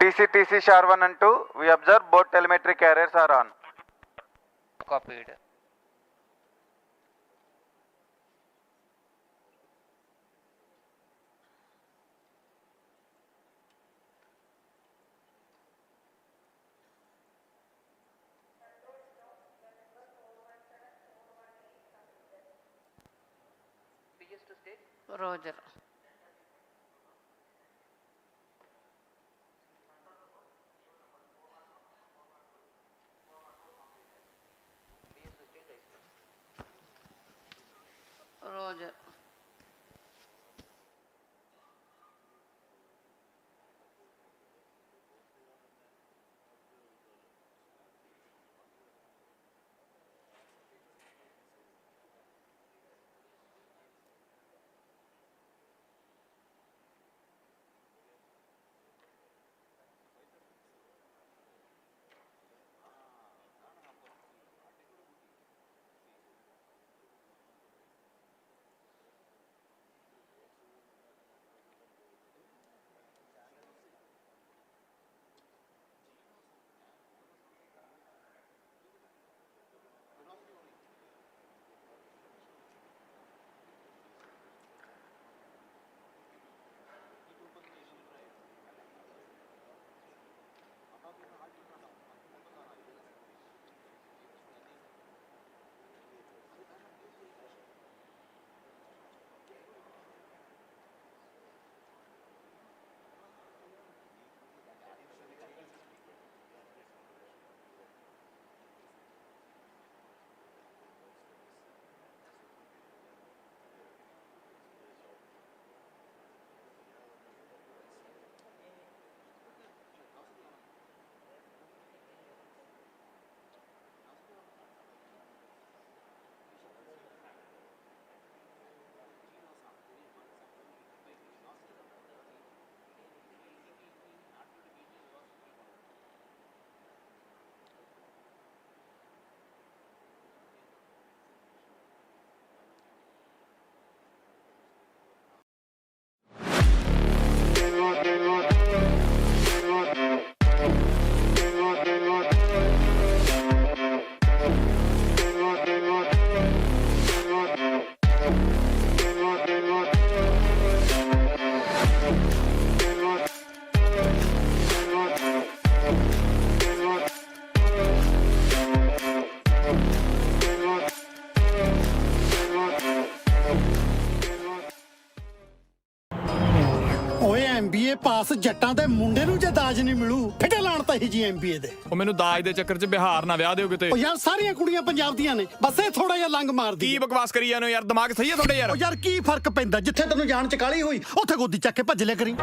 TC SHAR 1 and 2. We observe both telemetry carriers are on. Copied. Roger. Roger. MBA ਪਾਸ ਜੱਟਾਂ ਦੇ ਮੁੰਡੇ ਨੂੰ ਜੇ ਦਾਜ ਨਹੀਂ ਮਿਲੂ ਫਿੱਟੇ ਲਾਣ ਤਾਂ ਹੀ ਜੀ MBA ਦੇ। ਉਹ ਮੈਨੂੰ ਦਾਜ ਦੇ ਚੱਕਰ 'ਚ ਬਿਹਾਰ ਨਾ ਵਿਆਹ ਦਿਓ ਕਿਤੇ। ਉਹ ਯਾਰ ਸਾਰੀਆਂ ਕੁੜੀਆਂ ਪੰਜਾਬ ਦੀਆਂ ਨੇ, ਬਸ ਇਹ ਥੋੜਾ ਜਿਹਾ ਲੰਗ ਮਾਰਦੀ। ਕੀ ਬਕਵਾਸ ਕਰੀ ਜਾਂਦੇ ਹੋ ਯਾਰ, ਦਿਮਾਗ ਸਹੀ ਹੈ ਤੁਹਾਡੇ ਯਾਰ? ਉਹ ਯਾਰ ਕੀ ਫਰਕ ਪੈਂਦਾ, ਜਿੱਥੇ ਤੈਨੂੰ ਜਾਣ ਚ ਕਾਹਲੀ ਹੋਈ ਉੱਥੇ ਗੋਦੀ ਚੱਕ ਕੇ ਭੱਜ ਲਿਆ ਕਰੀ।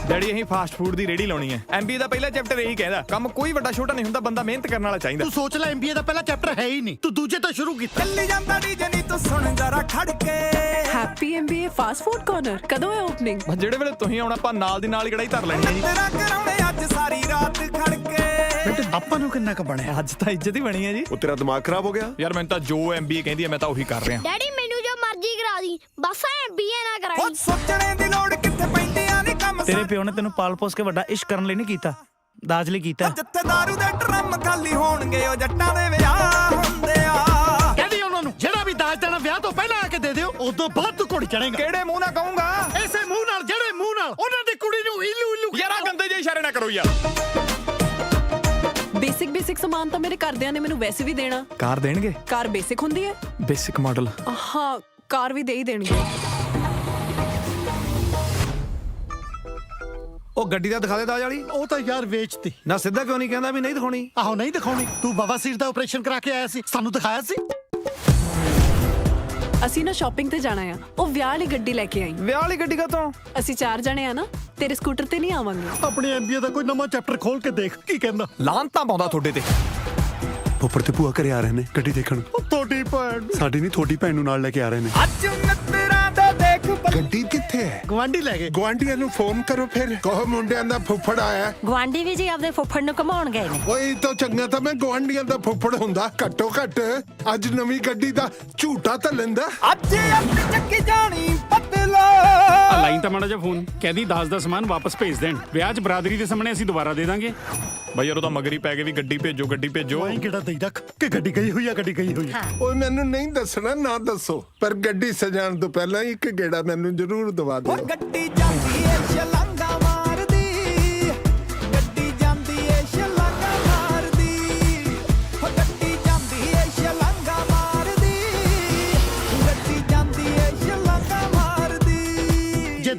ਡੈਡੀ ਅਸੀਂ ਫਾਸਟ ਫੂਡ ਦੀ ਰੇੜੀ ਲਾਉਣੀ ਹੈ। MBA ਦਾ ਪਹਿਲਾ ਚੈਪਟਰ ਇਹੀ ਕਹਿੰਦਾ, ਕੰਮ ਕੋਈ ਵੱਡਾ ਛੋਟਾ ਨਹੀਂ ਹੁੰਦਾ, ਬੰਦਾ ਮਿਹਨਤ ਕਰਨ ਵਾਲਾ ਚਾਹੀਦਾ। ਤੂੰ ਸੋਚ ਲੈ MBA ਦਾ ਪਹਿਲਾ ਚੈਪਟਰ ਹੈ ਹੀ ਨਹੀਂ, ਤੂੰ ਦੂਜੇ ਤੋਂ ਸ਼ੁਰੂ ਕੀਤਾ। ਚੱਲੀ ਜਾਂਦਾ ਡੀਜੇ ਨੀ ਤੂੰ ਸੁਣ ਜ਼ਰਾ ਖੜ ਕੇ। Happy MBA fast food corner ਕਦੋਂ ਹੈ ਓਪਨਿੰਗ? ਜਿਹੜੇ ਵੇਲੇ ਤੁਸੀਂ ਆਉਣਾ ਆਪਾਂ ਨਾਲ ਦੀ ਨਾਲ ਹੀ ਕੜਾਈ ਧਰ ਲੈਣੀ ਹੈ ਜੀ। ਤੇਰਾ ਕਰਾਉਣੇ ਅੱਜ ਸਾਰੀ ਰਾਤ ਖੜ ਕੇ। ਬੇਟੇ ਆਪਾਂ ਨੂੰ ਕਿੰਨਾ ਕੁ ਬਣਿਆ? ਅੱਜ ਤਾਂ ਇੱਜ਼ਤ ਹੀ ਬਣੀ ਹੈ ਜੀ। ਉਹ ਤੇਰਾ ਦਿਮਾਗ ਖਰਾਬ ਹੋ ਗਿਆ ਯਾਰ ਮੈਨੂੰ ਤਾਂ ਜੋ MBA ਕਹਿੰਦੀ ਹੈ ਮੈਂ ਤਾਂ ਉਹੀ ਕਰ ਰਿਹਾ। ਡੈਡੀ ਮੈਨੂੰ ਜੋ ਮਰਜ਼ੀ ਕਰਾ ਦੀ, ਬਸ MBA ਨਾ ਕਰਾਈ। ਉਹ ਸੋਚਣੇ ਦੀ ਲੋੜ ਕਿੱਥੇ ਪੈਂਦੀਆਂ ਨੇ ਕੰਮ। ਤੇਰੇ ਪਿਓ ਨੇ ਤੈਨੂੰ ਪਾਲ ਪੋਸ ਕੇ ਵੱਡਾ ਇਸ਼ਕ ਕਰਨ ਲਈ ਨਹੀਂ ਕੀਤਾ, ਦਾਜ ਲਈ ਕੀਤਾ। ਜਿੱਥੇ ਦਾਰੂ ਦੇ ਡਰਮ ਖਾਲੀ ਹੋਣਗੇ ਉਹ ਜੱਟਾਂ ਦੇ ਵਿਆਹ ਹੁੰਦੇ ਆ। ਕਹਿੰਦੀ ਉਹਨਾਂ ਨੂੰ ਜਿਹੜਾ ਵੀ ਦਾਜ ਦੇਣਾ ਵਿਆਹ ਤੋਂ ਪਹਿਲਾਂ ਆ ਕੇ ਦੇ ਦਿਓ, ਉਦੋਂ ਬਾਅਦ ਤੂੰ ਘੋੜੀ ਚੜੇਗਾ। ਕਿਹੜੇ ਮੂੰਹ ਨਾਲ ਕਹੂੰਗਾ? ਐਸੇ ਮੂੰਹ ਨਾਲ, ਜਿਹੜੇ ਮੂੰਹ ਨਾਲ ਉਹਨਾਂ ਦੀ ਕੁੜੀ ਨੂੰ ਇਲੂ ਇਲੂ। ਯਾਰ ਆ ਗੰਦੇ ਜਿਹੇ ਇਸ਼ਾਰੇ ਨਾ ਕਰੋ ਯਾਰ। ਬੇਸਿਕ ਸਮਾਨ ਤਾਂ ਮੇਰੇ ਘਰਦਿਆਂ ਨੇ ਮੈਨੂੰ ਵੈਸੇ ਵੀ ਦੇਣਾ। ਕਾਰ ਦੇਣਗੇ? ਕਾਰ ਬੇਸਿਕ ਹੁੰਦੀ ਹੈ। Basic model? ਹਾਂ ਕਾਰ ਵੀ ਦੇ ਹੀ ਦੇਣਗੇ। ਉਹ ਗੱਡੀ ਦਾ ਦਿਖਾ ਦੇ ਦਾਜ ਵਾਲੀ। ਉਹ ਤਾਂ ਯਾਰ ਵੇਚਤੀ ਨਾ ਸਿੱਧਾ ਕਿਉਂ ਨਹੀਂ ਕਹਿੰਦਾ ਵੀ ਨਹੀਂ ਦਿਖਾਉਣੀ? ਆਹੋ ਨਹੀਂ ਦਿਖਾਉਣੀ, ਤੂੰ ਬਵਾਸੀਰ ਦਾ ਆਪਰੇਸ਼ਨ ਕਰਾ ਕੇ ਆਇਆ ਸੀ, ਸਾਨੂੰ ਦਿਖਾਇਆ ਸੀ। ਅਸੀਂ ਨਾ ਸ਼ਾਪਿੰਗ ਤੇ ਜਾਣਾ ਆ, ਉਹ ਵਿਆਹ ਵਾਲੀ ਗੱਡੀ ਲੈ ਕੇ ਆਈ। ਵਿਆਹ ਵਾਲੀ ਗੱਡੀ ਕਾਤੋਂ? ਅਸੀਂ 4 ਜਣੇ ਆ ਨਾ, ਤੇਰੇ ਸਕੂਟਰ ਤੇ ਨਹੀਂ ਆਵਾਂਗੇ। ਆਪਣੇ MBA ਦਾ ਕੋਈ ਨਵਾਂ ਚੈਪਟਰ ਖੋਲ ਕੇ ਦੇਖ ਕੀ ਕਹਿੰਦਾ। ਲਾਂਤਾਂ ਪਾਉਂਦਾ ਤੁਹਾਡੇ ਤੇ। ਉੱਪਰ ਤੇ ਭੂਆ ਘਰੇ ਆ ਰਹੇ ਨੇ ਗੱਡੀ ਦੇਖਣ। ਤੁਹਾਡੀ ਭੈਣ ਸਾਡੀ ਨਹੀਂ, ਤੁਹਾਡੀ ਭੈਣ ਨੂੰ ਨਾਲ ਲੈ ਕੇ ਆ ਰਹੇ ਨੇ। ਅੱਜ ਮਿੱਤਰਾਂ ਦਾ ਦੇਖ ਗੱਡੀ ਕਿੱਥੇ ਹੈ? ਗਵਾਂਢੀ ਲੈ ਗਏ। ਗਵਾਂਢੀਆਂ ਨੂੰ ਫੋਨ ਕਰੋ, ਫਿਰ ਕਹੋ ਮੁੰਡਿਆਂ ਦਾ ਫੁੱਫੜ ਆਇਆ। ਗਵਾਂਢੀ ਵੀ ਜੀ ਆਪਦੇ ਫੁੱਫੜ ਨੂੰ ਘਮਾਉਣ ਗਏ ਨੇ। ਓਏ ਤਾਂ ਚੰਗਾ ਤਾਂ ਮੈਂ ਗਵਾਂਢੀਆਂ ਦਾ ਫੁੱਫੜ ਹੁੰਦਾ, ਘੱਟੋ ਘੱਟ ਅੱਜ ਨਵੀਂ ਗੱਡੀ ਦਾ ਝੂਟਾ ਤਾਂ ਲੈਂਦਾ। ਅੱਜ ਆਪਣੀ ਚੱਕੀ ਜਾਣੀ ਲਾਈਨ ਤਾਂ ਮਾੜਾ ਜਿਹਾ ਫੋਨ ਕਹਿੰਦੀ 10 ਦਾ ਸਮਾਨ ਵਾਪਸ ਭੇਜ ਦੇਣ ਵਿਆਹ 'ਚ ਬਰਾਦਰੀ ਦੇ ਸਾਹਮਣੇ ਅਸੀਂ ਦੁਬਾਰਾ ਦੇ ਦਾਂਗੇ ਬਈ ਯਾਰ ਉਹ ਤਾਂ ਮਗਰੀ ਪੈ ਕੇ ਵੀ ਗੱਡੀ ਭੇਜੋ ਗੱਡੀ ਭੇਜੋ ਐਂ ਕਿਹੜਾ ਦੇਈ ਰੱਖ ਕਿ ਗੱਡੀ ਗਈ ਹੋਈ ਆ ਗੱਡੀ ਗਈ ਹੋਈ ਆ। ਓਏ ਮੈਨੂੰ ਨਹੀਂ ਦੱਸਣਾ ਨਾ ਦੱਸੋ ਪਰ ਗੱਡੀ ਸਜਾਉਣ ਤੋਂ ਪਹਿਲਾਂ ਇੱਕ ਗੇੜਾ ਮੈਨੂੰ ਜ਼ਰੂਰ ਦਵਾ ਦਿਓ ਗੱਡੀ ਜਾਂਦੀ ਏ ਛਲਾਂਗਾ ਮਾਰਦੀ ਗੱਡੀ ਜਾਂਦੀ ਏ ਛਲਾਂਗਾ ਮਾਰਦੀ ਹੋ ਗੱਡੀ ਜਾਂਦੀ ਏ ਛਲਾਂਗਾ ਮਾਰਦੀ ਗੱਡੀ ਜਾਂਦੀ ਏ ਛਲਾਂਗਾ ਮਾਰਦੀ ਜੇ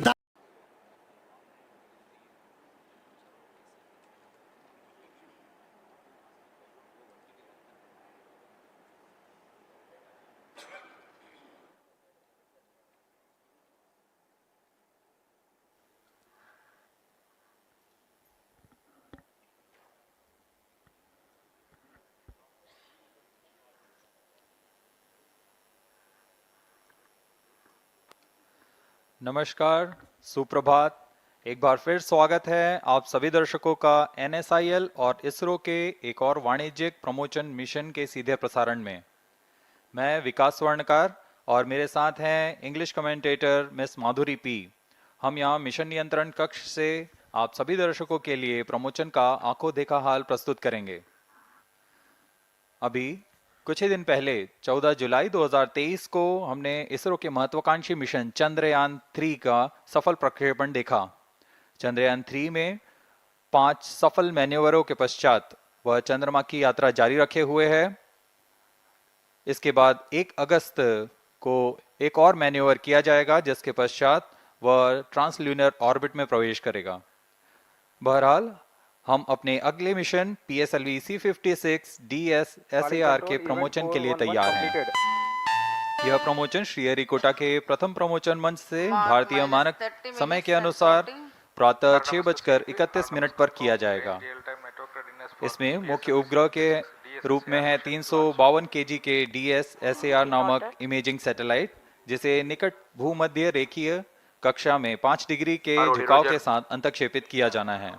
नमस्कार, सुप्रभात। एक बार फिर स्वागत है आप सभी दर्शकों का NSIL और इसरो के एक और वाणिज्यिक प्रमोशन मिशन के सीधे प्रसारण में। मैं विकास स्वर्णकार और मेरे साथ हैं इंग्लिश कमेंटेटर मिस माधुरी पी। हम यहाँ मिशन नियंत्रण कक्ष से आप सभी दर्शकों के लिए प्रमोशन का आंखों देखा हाल प्रस्तुत करेंगे। अभी कुछ ही दिन पहले 14 जुलाई 2023 को हमने इसरो के महत्वाकांक्षी मिशन चंद्रयान 3 का सफल प्रक्षेपण देखा। चंद्रयान 3 में 5 सफल मैन्यूवरों के पश्चात वह चंद्रमा की यात्रा जारी रखे हुए है। इसके बाद 1 अगस्त को एक और मैन्यूवर किया जाएगा जिसके पश्चात वह ट्रांसल्यूनर ऑर्बिट में प्रवेश करेगा। बहरहाल हम अपने अगले मिशन PSLV-C56 DS-SAR के प्रमोशन के लिए तैयार हैं। यह प्रमोशन श्रीहरिकोटा के प्रथम प्रमोशन मंच से भारतीय मानक समय के अनुसार प्रातः 6:31 पर किया जाएगा। इसमें मुख्य उपग्रह के रूप में है 352 kg के DS-SAR नामक इमेजिंग सैटेलाइट, जिसे निकट भूमध्य रेखीय कक्षा में 5 डिग्री के झुकाव के साथ अंतक्षेपित किया जाना है।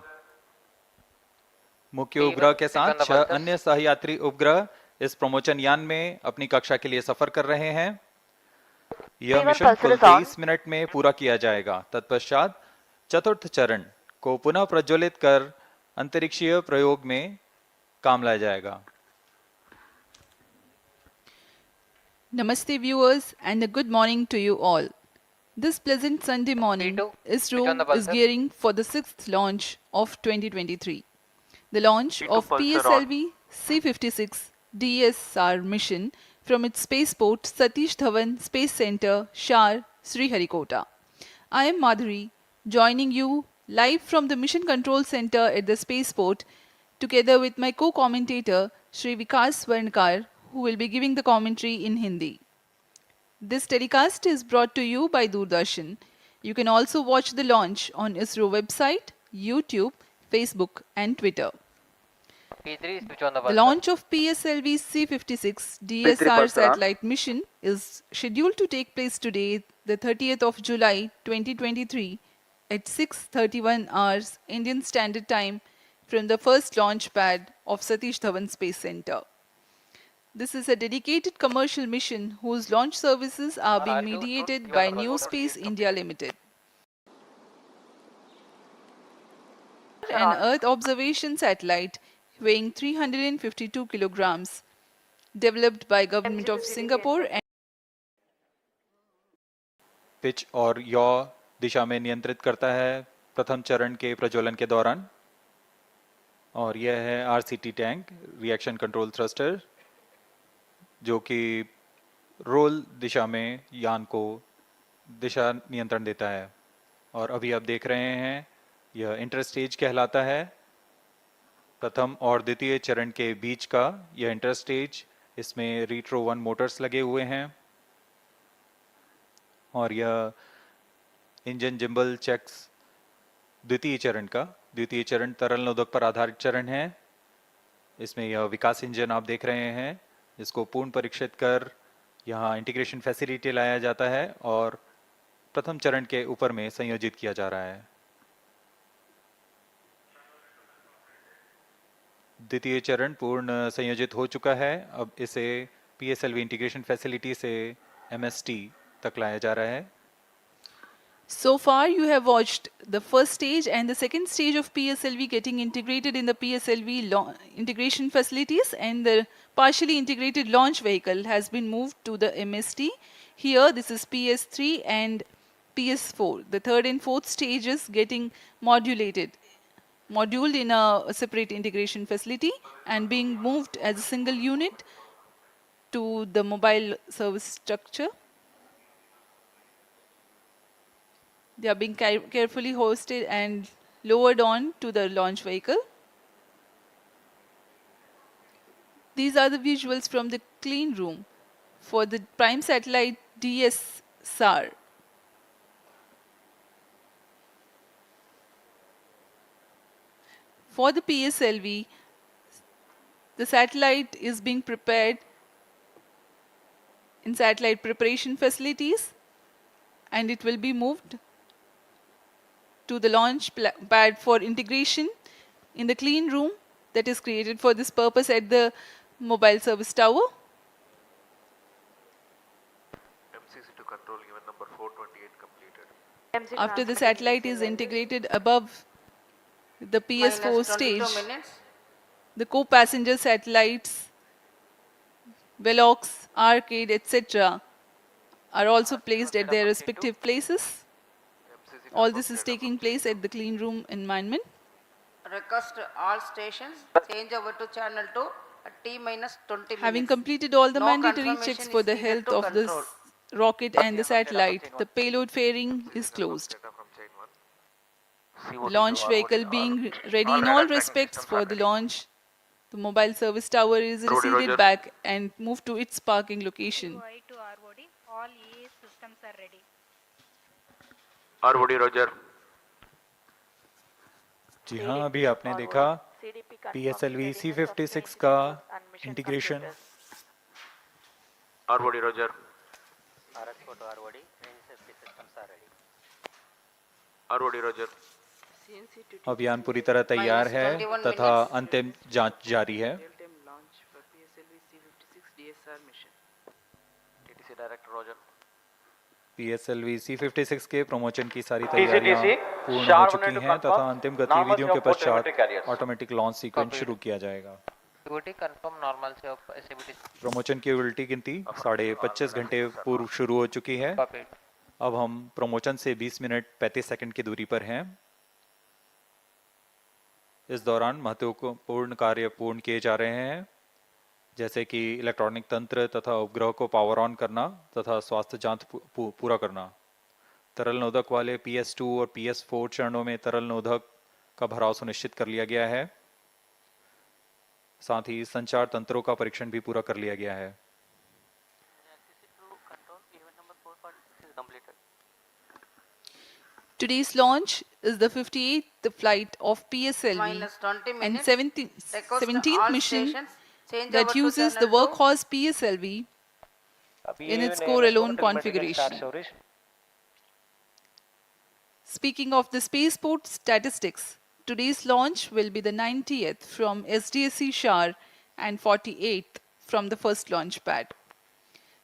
मुख्य उपग्रह के साथ 6 अन्य सहयात्री उपग्रह इस प्रमोशन यान में अपनी कक्षा के लिए सफर कर रहे हैं। यह मिशन कुल 23 मिनट में पूरा किया जाएगा। तत्पश्चात चतुर्थ चरण को पुनः प्रज्वलित कर अंतरिक्षीय प्रयोग में काम लाया जाएगा। Namaste viewers and a good morning to you all. This pleasant Sunday morning, ISRO is gearing for the 6th launch of 2023. The launch of PSLV-C56 DS-SAR mission from its spaceport Satish Dhawan Space Center, SHAR, Sriharikota. I am Madhuri, joining you live from the Mission Control Center at the spaceport, together with my co-commentator Shri Vikas Swarnkar, who will be giving the commentary in Hindi. This telecast is brought to you by Doordarshan. You can also watch the launch on ISRO website, YouTube, Facebook and Twitter. The launch of PSLV-C56 DS-SAR satellite mission is scheduled to take place today, the 30th of July 2023 at 6:31 hours Indian Standard Time from the first launch pad of Satish Dhawan Space Center. This is a dedicated commercial mission whose launch services are being mediated by New Space India Limited. An Earth observation satellite weighing 352 kilograms, developed by Government of Singapore and pitch और यौ दिशा में नियंत्रित करता है प्रथम चरण के प्रज्वलन के दौरान। और यह है RCT tank reaction control thruster, जो कि रोल दिशा में यान को दिशा नियंत्रण देता है। और अभी आप देख रहे हैं यह इंटर स्टेज कहलाता है। प्रथम और द्वितीय चरण के बीच का यह इंटर स्टेज, इसमें रीट्रो 1 मोटर्स लगे हुए हैं। और यह इंजन जिम्बल चेक्स द्वितीय चरण तरल नोदक पर आधारित चरण है। इसमें यह विकास इंजन आप देख रहे हैं, जिसको पूर्ण परीक्षित कर यहाँ इंटीग्रेशन फैसिलिटी लाया जाता है और प्रथम चरण के ऊपर में संयोजित किया जा रहा है। द्वितीय चरण पूर्ण संयोजित हो चुका है। अब इसे PSLV इंटीग्रेशन फैसिलिटी से MST तक लाया जा रहा है। So far, you have watched the first stage and the second stage of PSLV getting integrated in the PSLV integration facilities, and the partially integrated launch vehicle has been moved to the MST. Here, this is PS3 and PS4. The third and fourth stages getting moduled in a separate integration facility and being moved as a single unit to the mobile service structure. They are being carefully hoisted and lowered on to the launch vehicle. These are the visuals from the clean room for the prime satellite DS-SAR. For the PSLV, the satellite is being prepared in satellite preparation facilities, and it will be moved to the launch pad for integration in the clean room that is created for this purpose at the mobile service tower. MCC to control event number 428 completed. After the satellite is integrated above the PS4 stage, the co-passenger satellites, Velox, Arcade, etc. are also placed at their respective places. All this is taking place at the clean room environment. Request all stations change over to channel 2 at T-20 minutes. Having completed all the No mandatory confirmation checks is for the needed health to of the control. rocket and the satellite, the payload fairing is closed. Launch vehicle being ready in all respects for the launch. The mobile service tower is receded back and moved to its parking location. to ROD, all EAS systems are ready. ROD Roger. जी हाँ, अभी आपने देखा PSLV C56 का integration. ROD Roger. RX to ROD, range safety systems are ready. ROD Roger. अभियान पूरी तरह तैयार है तथा अंतिम जांच जारी है. TTC Director Roger. PSLV C56 के प्रमोशन की सारी तैयारियां पूर्ण हो चुकी हैं तथा अंतिम गतिविधियों के पश्चात ऑटोमेटिक लॉन्च सीक्वेंस शुरू किया जाएगा. कंफर्म नॉर्मल से SABT. प्रमोशन की उल्टी गिनती 25.5 घंटे पूर्व शुरू हो चुकी है. अब हम प्रमोशन से 20 मिनट 35 सेकंड की दूरी पर हैं. इस दौरान महत्वपूर्ण कार्य पूर्ण किए जा रहे हैं, जैसे कि इलेक्ट्रॉनिक तंत्र तथा उपग्रह को पावर ऑन करना तथा स्वास्थ्य जांच पूरा करना. तरल नोदक वाले PS2 और PS4 चरणों में तरल नोदक का भराव सुनिश्चित कर लिया गया है. साथ ही संचार तंत्रों का परीक्षण भी पूरा कर लिया गया है. Today's launch is the 58th flight of PSLV Minus 20 and minutes. 17th mission that uses the workhorse PSLV in its core-alone configuration. Speaking of the spaceport statistics, today's launch will be the 90th from SDSC SHAR and 48th from the first launch pad.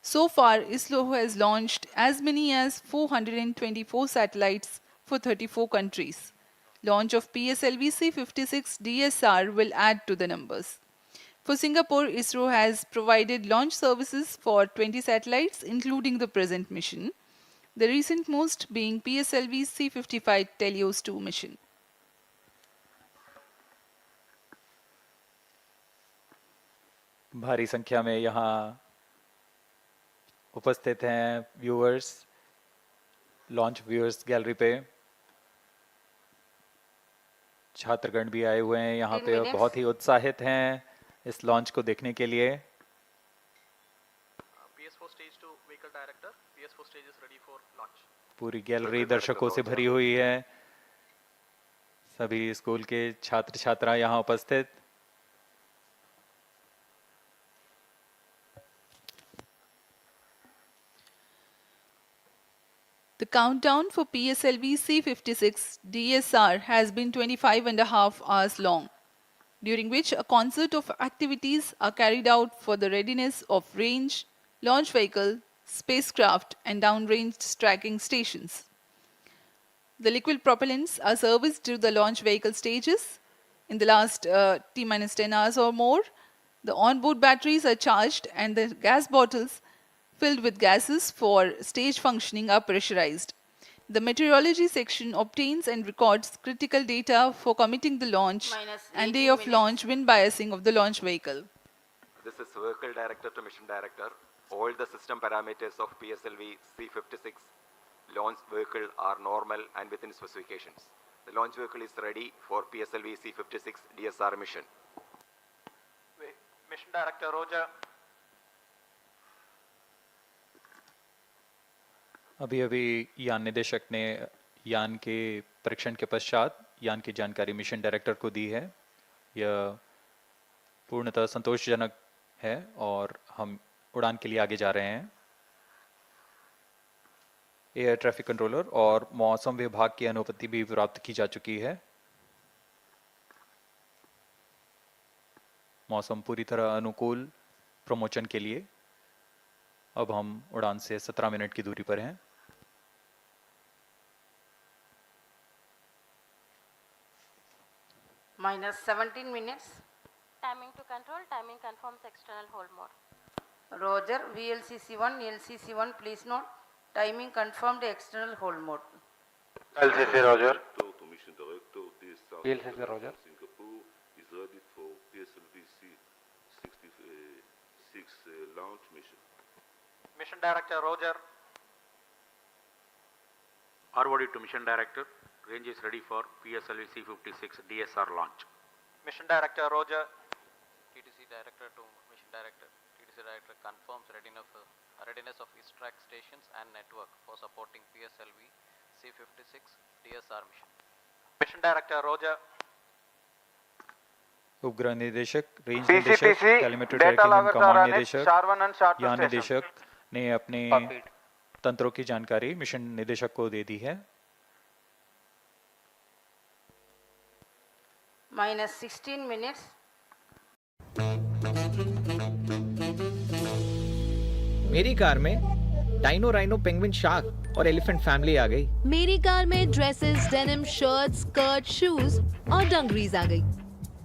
So far, ISRO has launched as many as 424 satellites for 34 countries. Launch of PSLV-C56 DS-SAR will add to the numbers. For Singapore, ISRO has provided launch services for 20 satellites, including the present mission, the recent most being PSLV-C55 Telios 2 mission. भारी संख्या में यहाँ उपस्थित हैं viewers, launch viewers gallery पे. छात्रगण भी आए हुए हैं यहाँ पे और बहुत ही उत्साहित हैं इस लॉन्च को देखने के लिए. पूरी गैलरी दर्शकों से भरी हुई है. सभी स्कूल के छात्र छात्रा यहाँ उपस्थित. The countdown for PSLV C56 DS-SAR has been 25.5 hours long, during which a concert of activities are carried out for the readiness of range, launch vehicle, spacecraft and downrange tracking stations. The liquid propellants are serviced to the launch vehicle stages in the last T-10 hours or more. The onboard batteries are charged and the gas bottles filled with gases for stage functioning are pressurized. The meteorology section obtains and records critical data for committing the launch Minus and 18 day of minutes. launch wind biasing of the launch vehicle. This is Vehicle Director to Mission Director. All the system parameters of PSLV-C56 launch vehicle are normal and within specifications. The launch vehicle is ready for PSLV-C56 DS-SAR mission. Mission Director, Roger. अभी अभी यान निदेशक ने यान के परीक्षण के पश्चात यान की जानकारी मिशन डायरेक्टर को दी है। यह पूर्णतः संतोषजनक है और हम उड़ान के लिए आगे जा रहे हैं। एयर ट्रैफिक कंट्रोलर और मौसम विभाग की अनुमति भी प्राप्त की जा चुकी है। मौसम पूरी तरह अनुकूल प्रमोशन के लिए अब हम उड़ान से 17 मिनट की दूरी पर हैं। Minus 17 minutes. Timing to control, timing confirms external hold mode. Roger, VLCC1, LCC1, please note, timing confirmed external hold mode. LCC, Roger. PSLV Roger. Singapore is ready for PSLV-C56 launch mission. Mission Director, Roger. ROD to Mission Director. Range is ready for PSLV-C56 DS-SAR launch. Mission Director, Roger. TTC Director to Mission Director. TTC Director confirms readiness of its track stations and network for supporting PSLV-C56 DS-SAR mission. Mission Director, Roger. उपग्रह निदेशक, range निदेशक, telemetry tracking and command निदेशक, यान निदेशक ने अपने तंत्रों की जानकारी मिशन निदेशक को दे दी है। Minus 16 minutes. मेरी कार में डाइनो राइनो पेंगुइन शार्क और एलिफेंट फैमिली आ गई। मेरी कार में dresses, denim, shirts, skirt, shoes और डंगरीज आ गई।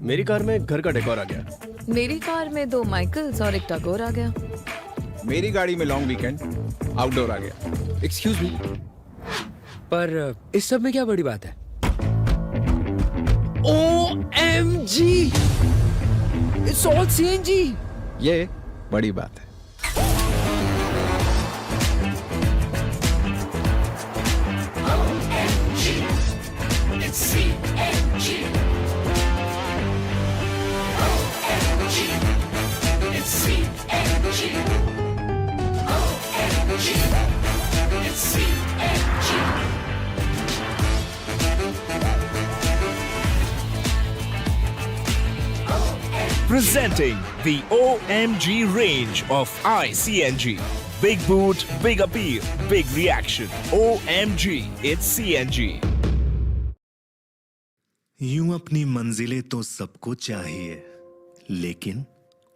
मेरी कार में घर का डेकोर आ गया। मेरी कार में 2 माइकल्स और 1 टगोर आ गया। मेरी गाड़ी में लॉन्ग वीकेंड आउटडोर आ गया। एक्सक्यूज मी, पर इस सब में क्या बड़ी बात है? OMG! It's all CNG! ये बड़ी बात है। Presenting the OMG range of iCNG. Big boot, big appeal, big reaction. OMG, it's CNG. यूं अपनी मंजिलें तो सबको चाहिए, लेकिन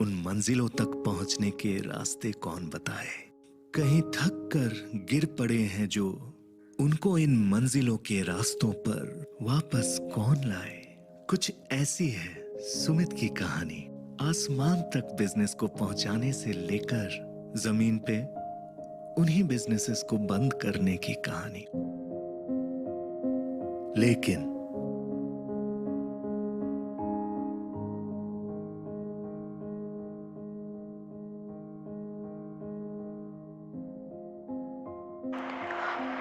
उन मंजिलों तक पहुंचने के रास्ते कौन बताए? कहीं थक कर गिर पड़े हैं जो, उनको इन मंजिलों के रास्तों पर वापस कौन लाए? कुछ ऐसी है सुमित की कहानी, आसमान तक बिजनेस को पहुंचाने से लेकर जमीन पे उन्हीं बिजनेसेस को बंद करने की कहानी। लेकिन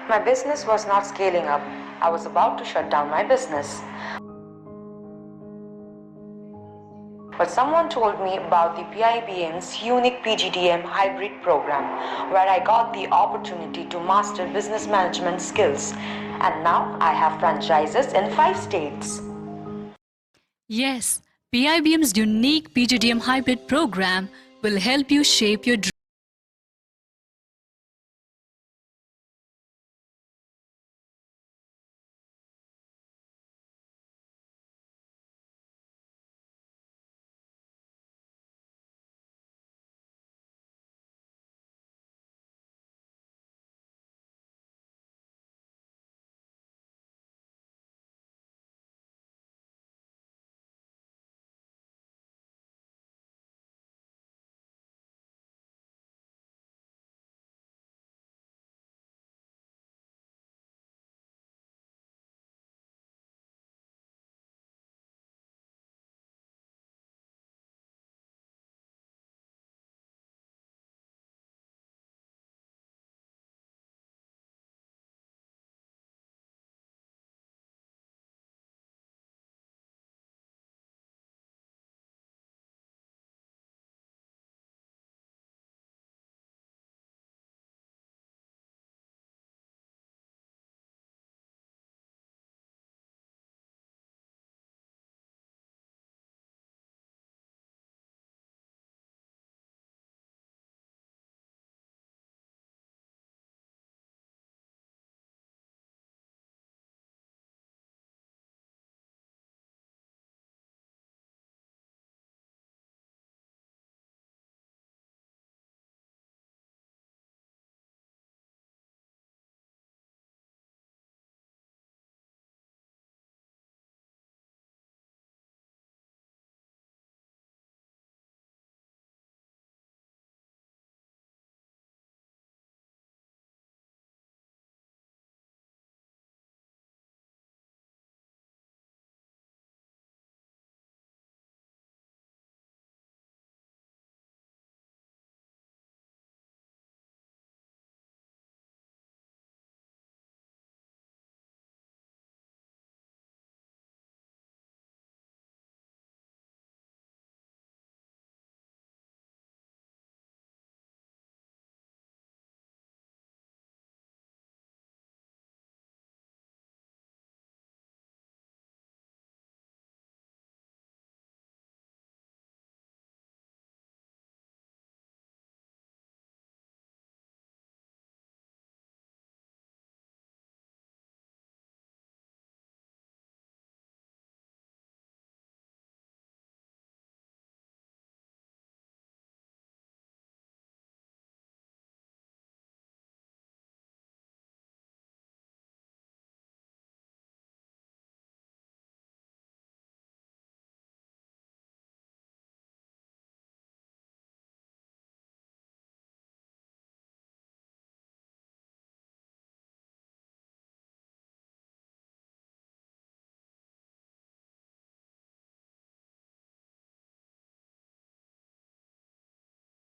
my business was not scaling up. I was about to shut down my business. But someone told me about the PIBM's unique PGDM hybrid program, where I got the opportunity to master business management skills. And now I have franchises in 5 states. Yes, PIBM's unique PGDM hybrid program will help you shape your dreams.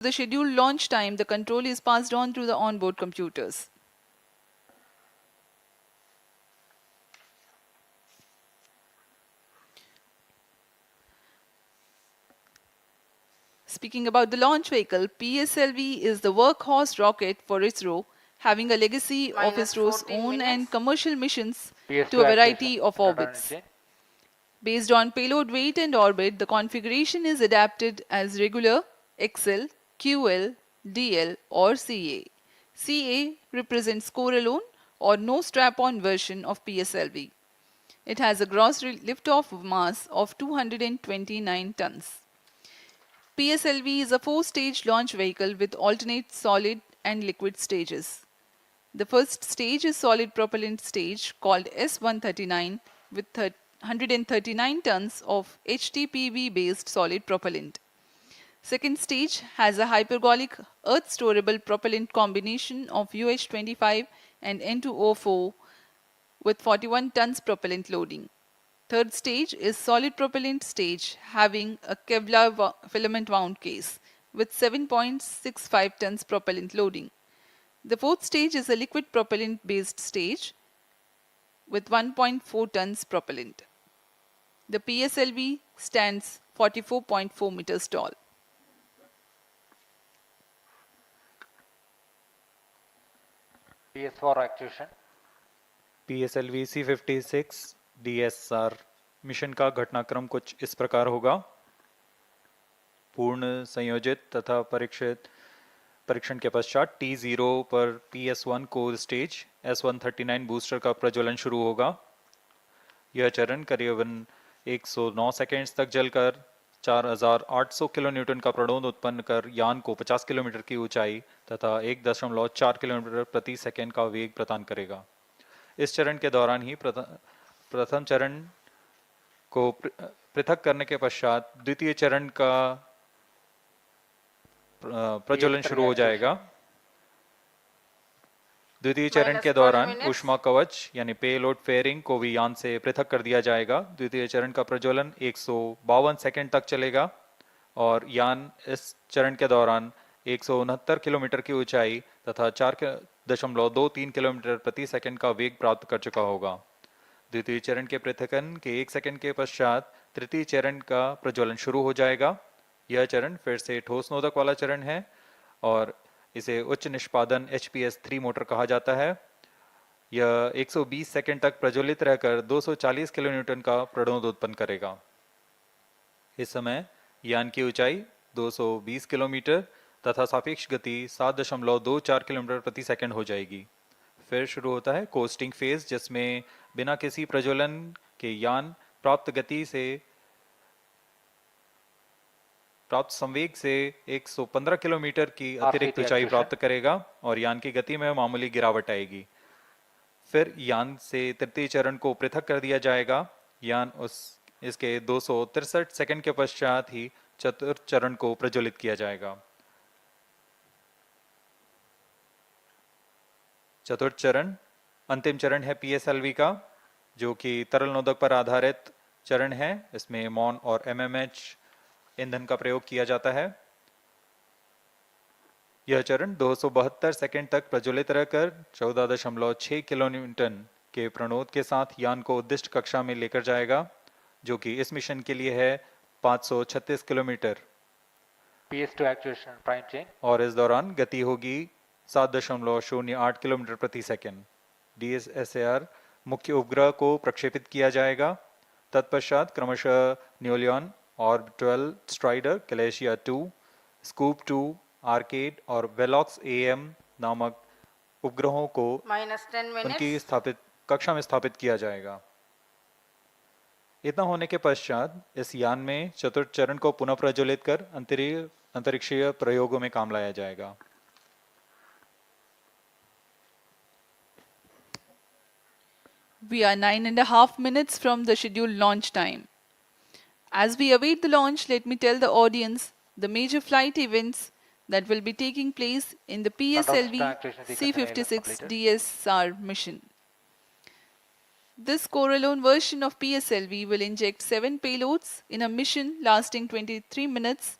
the scheduled launch time, the control is passed on through the onboard computers. Speaking about the launch vehicle, PSLV is the workhorse rocket for ISRO, having a legacy of Minus ISRO's 14 own and minutes. commercial missions PS2 to a variety activation. of Return orbits. engine. Based on payload weight and orbit, the configuration is adapted as regular, XL, QL, DL or CA. CA represents core alone or no strap-on version of PSLV. It has a gross liftoff mass of 229 tons. PSLV is a four-stage launch vehicle with alternate solid and liquid stages. The first stage is solid propellant stage called S139 with 139 tons of HTPV-based solid propellant. Second stage has a hypergolic earth-storable propellant combination of UH-25 and N2O4 with 41 tons propellant loading. Third stage is solid propellant stage having a Kevlar filament wound case with 7.65 tons propellant loading. The fourth stage is a liquid propellant based stage with 1.4 tons propellant. The PSLV stands 44.4 meters tall. PS4 activation. PSLV-C56 DS-SAR mission का घटनाक्रम कुछ इस प्रकार होगा। पूर्ण संयोजित तथा परीक्षण के पश्चात T0 पर PS1 core stage S139 booster का प्रज्वलन शुरू होगा। यह चरण करीबन 109 सेकेंड्स तक जलकर 4800 किलोन्यूटन का प्रणोद उत्पन्न कर यान को 50 किलोमीटर की ऊंचाई तथा 1.4 किलोमीटर प्रति सेकेंड का वेग प्रदान करेगा। इस चरण के दौरान ही प्रथम चरण को पृथक करने के पश्चात द्वितीय चरण का प्रज्वलन शुरू हो जाएगा। द्वितीय चरण के दौरान ऊष्मा कवच यानी पेलोड फेयरिंग को भी यान से पृथक कर दिया जाएगा। द्वितीय चरण का प्रज्वलन 152 सेकंड तक चलेगा और यान इस चरण के दौरान 169 किलोमीटर की ऊंचाई तथा 4.23 किलोमीटर प्रति सेकंड का वेग प्राप्त कर चुका होगा। द्वितीय चरण के पृथकन के 1 सेकंड के पश्चात तृतीय चरण का प्रज्वलन शुरू हो जाएगा। यह चरण फिर से ठोस नोदक वाला चरण है और इसे उच्च निष्पादन HPS-3 मोटर कहा जाता है। यह 120 सेकंड तक प्रज्वलित रहकर 240 किलोन्यूटन का प्रणोद उत्पन्न करेगा। इस समय यान की ऊंचाई 220 किलोमीटर तथा सापेक्ष गति 7.24 किलोमीटर प्रति सेकंड हो जाएगी। फिर शुरू होता है कोस्टिंग फेज, जिसमें बिना किसी प्रज्वलन के यान प्राप्त संवेग से 115 किलोमीटर की अतिरिक्त ऊंचाई प्राप्त करेगा और यान की गति में मामूली गिरावट आएगी। फिर यान से तृतीय चरण को पृथक कर दिया जाएगा। यान इसके 263 सेकंड के पश्चात ही चतुर्थ चरण को प्रज्वलित किया जाएगा। चतुर्थ चरण अंतिम चरण है PSLV का, जो कि तरल नोदक पर आधारित चरण है। इसमें MON और MMH ईंधन का प्रयोग किया जाता है। यह चरण 272 सेकंड तक प्रज्वलित रहकर 14.6 किलोन्यूटन के प्रणोद के साथ यान को उद्दिष्ट कक्षा में लेकर जाएगा, जो कि इस मिशन के लिए है 536 kilometre. PS2 activation prime chain. और इस दौरान गति होगी 7.08 किलोमीटर प्रति सेकंड। DS-SAR मुख्य उपग्रह को प्रक्षेपित किया जाएगा। तत्पश्चात क्रमशः न्यूलियन, ऑर्बिटल स्ट्राइडर, कैलेशिया 2, स्कूप 2, आर्केड और वेलॉक्स AM नामक उपग्रहों को उनकी कक्षा में स्थापित किया जाएगा। इतना होने के पश्चात इस यान में चतुर्थ चरण को पुनः प्रज्वलित कर अंतरिक्षीय प्रयोगों में काम लाया जाएगा। We are 9.5 minutes from the scheduled launch time. As we await the launch, let me tell the audience the major flight events that will be taking place in the PSLV-C56 DS-SAR mission. This core-alone version of PSLV will inject 7 payloads in a mission lasting 23 minutes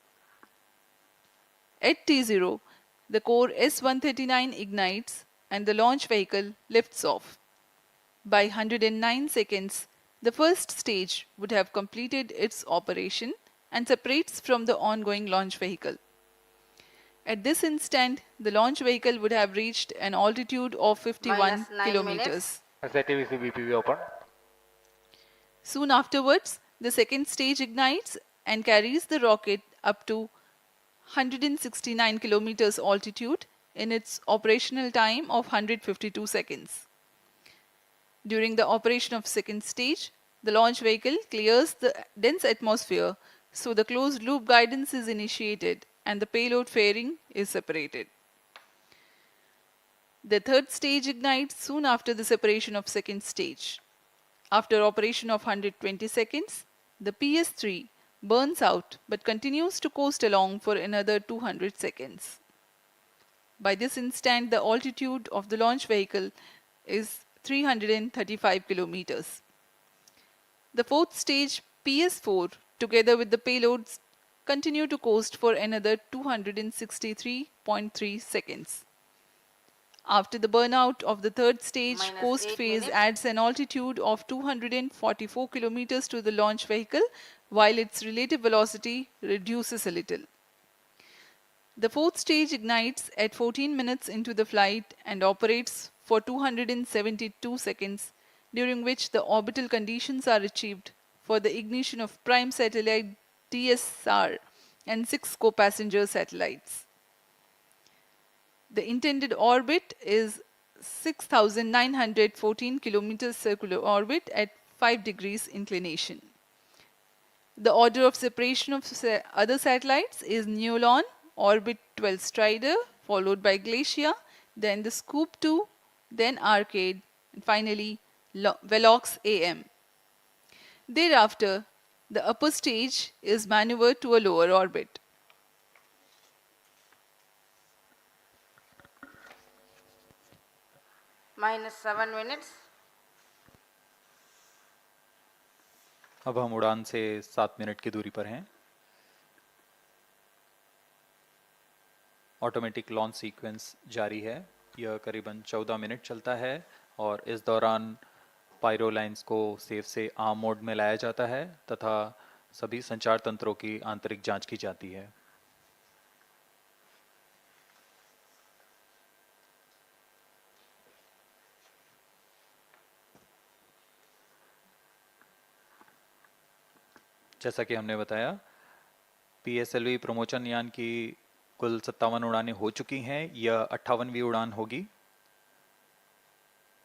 At T0, the core S-139 ignites and the launch vehicle lifts off. By 109 seconds, the first stage would have completed its operation and separates from the ongoing launch vehicle. At this instant, the launch vehicle would have reached an altitude of 51 kilometers. SATVC-BPV open. Soon afterwards, the second stage ignites and carries the rocket up to 169 kilometers altitude in its operational time of 152 seconds. During the operation of second stage, the launch vehicle clears the dense atmosphere, so the closed loop guidance is initiated and the payload fairing is separated. The third stage ignites soon after the separation of second stage. After operation of 120 seconds, the PS-3 burns out but continues to coast along for another 200 seconds. By this instant, the altitude of the launch vehicle is 335 kilometers. The fourth stage, PS-4, together with the payloads, continue to coast for another 263.3 seconds. After the burnout of the third stage, coast phase adds an altitude of 244 kilometers to the launch vehicle, while its relative velocity reduces a little. The fourth stage ignites at 14 minutes into the flight and operates for 272 seconds, during which the orbital conditions are achieved for the ignition of prime satellite DS-SAR and 6 co-passenger satellites. The intended orbit is 6,914 kilometers circular orbit at 5 degrees inclination. The order of separation of other satellites is Neolon, Orbit 12 Strider, followed by Glacia, then the Scoop 2, then Arcade, and finally Velox AM. Thereafter, the upper stage is maneuvered to a lower orbit. -7 minutes. अब हम उड़ान से 7 minute की दूरी पर हैं। Automatic launch sequence जारी है। यह करीबन 14 मिनट चलता है और इस दौरान पायरो लाइंस को सेफ से आर्म मोड में लाया जाता है तथा सभी संचार तंत्रों की आंतरिक जांच की जाती है। जैसा कि हमने बताया, PSLV प्रमोचन यान की कुल 57 उड़ानें हो चुकी हैं। यह 58वीं उड़ान होगी।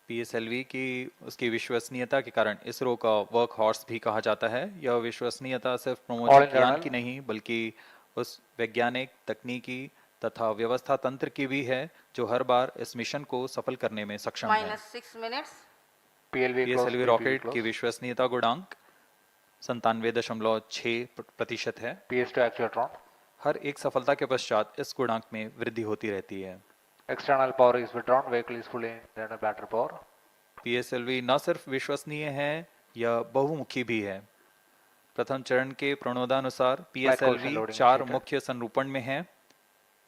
PSLV की उसकी विश्वसनीयता के कारण इसरो का वर्क हॉर्स भी कहा जाता है। यह विश्वसनीयता सिर्फ प्रमोचन यान की नहीं बल्कि उस वैज्ञानिक, तकनीकी तथा व्यवस्था तंत्र की भी है जो हर बार इस मिशन को सफल करने में सक्षम है। -6 minutes. PSLV रॉकेट की विश्वसनीयता गुणांक 97.6% है। PS2 एक्चुएट्रॉन। हर एक सफलता के पश्चात इस गुणांक में वृद्धि होती रहती है। External power is withdrawn, vehicle is fully internal battery power. PSLV न सिर्फ विश्वसनीय है, यह बहुमुखी भी है। प्रथम चरण के प्रणोदानुसार PSLV 4 मुख्य संरूपण में है: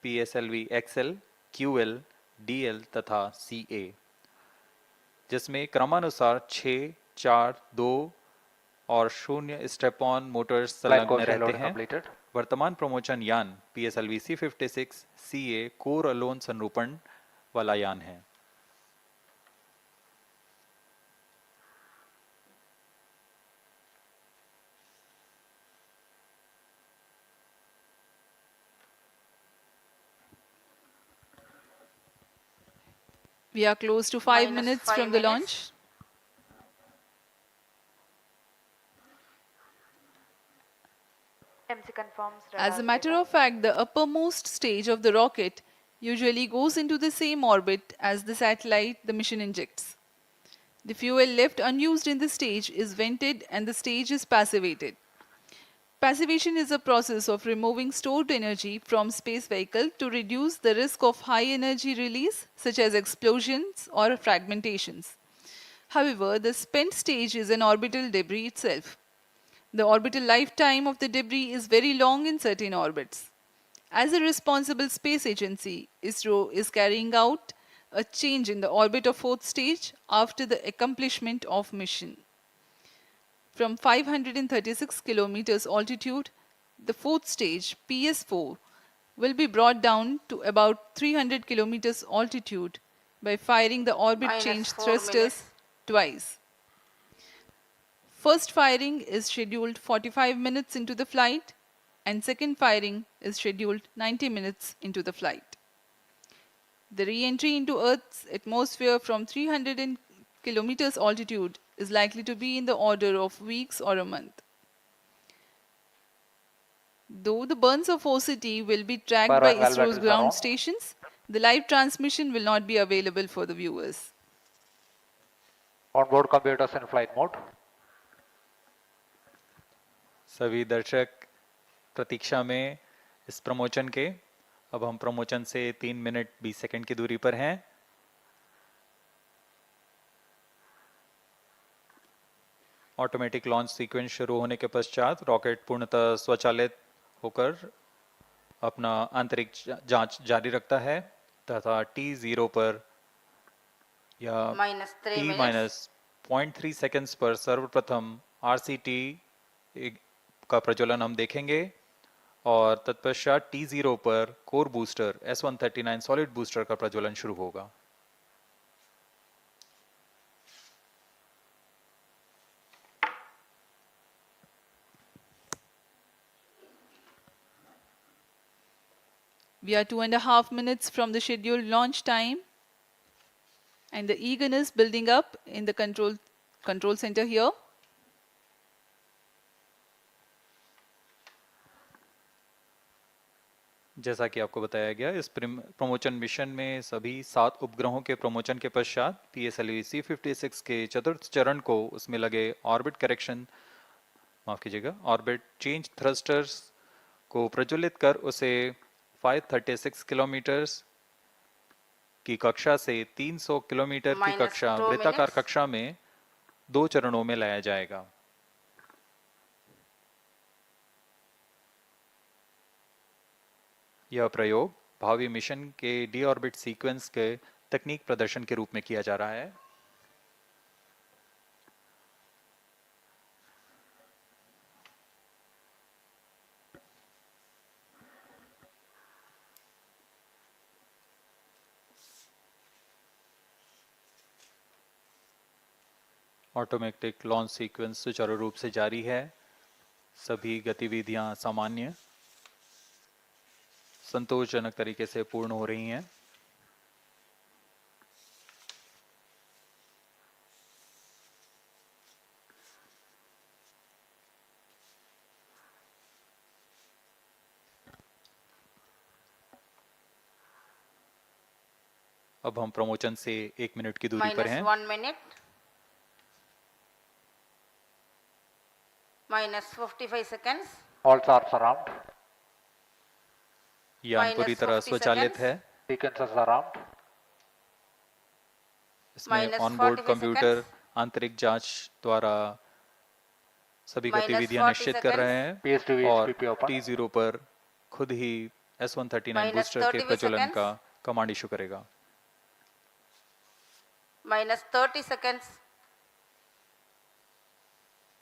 PSLV XL, QL, DL तथा CA, जिसमें क्रमानुसार 6, 4, 2 और 0 स्टेप ऑन मोटर्स संलग्न रहते हैं। वर्तमान प्रमोचन यान PSLV-C56 CA कोर अलोन संरूपण वाला यान है। We are close to 5 minutes from the launch. As a matter of fact, the uppermost stage of the rocket usually goes into the same orbit as the satellite the mission injects. The fuel left unused in the stage is vented and the stage is passivated. Passivation is a process of removing stored energy from space vehicle to reduce the risk of high energy release such as explosions or fragmentations. However, the spent stage is an orbital debris itself. The orbital lifetime of the debris is very long in certain orbits. As a responsible space agency, ISRO is carrying out a change in the orbit of fourth stage after the accomplishment of mission. From 536 kilometers altitude, the fourth stage, PS4, will be brought down to about 300 kilometers altitude by firing the orbit Minus change 4 thrusters minutes. twice. First firing is scheduled 45 minutes into the flight, and second firing is scheduled 90 minutes into the flight. The re-entry into Earth's atmosphere from 300 kilometers altitude is likely to be in the order of weeks or a month. Though the burns of OCT will be tracked by ISRO's ground stations, the live transmission will not be available for the viewers. Onboard computers in flight mode. सभी दर्शक प्रतीक्षा में इस promotion के। अब हम promotion से 3 minute 20 second की दूरी पर हैं। ऑटोमेटिक लॉन्च सीक्वेंस शुरू होने के पश्चात रॉकेट पूर्णतः स्वचालित होकर अपना आंतरिक जांच जारी रखता है तथा T0 पर या T-0.3 सेकंड्स पर सर्वप्रथम RCT का प्रज्वलन हम देखेंगे और तत्पश्चात T0 पर core booster S139 solid booster का प्रज्वलन शुरू होगा। We are 2.5 minutes from the scheduled launch time, and the eagerness building up in the control center here. जैसा कि आपको बताया गया, इस प्रमोशन मिशन में सभी 7 उपग्रहों के प्रमोशन के पश्चात PSLV-C56 के चतुर्थ चरण को उसमें लगे ऑर्बिट चेंज थ्रस्टर्स को प्रज्वलित कर उसे 536 किलोमीटर्स की कक्षा से 300 किलोमीटर की कक्षा वृत्ताकार कक्षा में 2 चरणों में लाया जाएगा। यह प्रयोग भावी मिशन के डी ऑर्बिट सीक्वेंस के तकनीक प्रदर्शन के रूप में किया जा रहा है। ऑटोमेटिक लॉन्च सीक्वेंस सुचारू रूप से जारी है। सभी गतिविधियां सामान्य संतोषजनक तरीके से पूर्ण हो रही हैं। अब हम प्रमोशन से 1 मिनट की दूरी पर हैं। -1 minute. -55 seconds. All SHARs around. यान पूरी तरह स्वचालित है। इसमें ऑनबोर्ड कंप्यूटर आंतरिक जांच द्वारा सभी गतिविधियां निश्चित कर रहे हैं और T0 पर खुद ही S139 बूस्टर के प्रज्वलन का कमांड इशू करेगा। -30 seconds.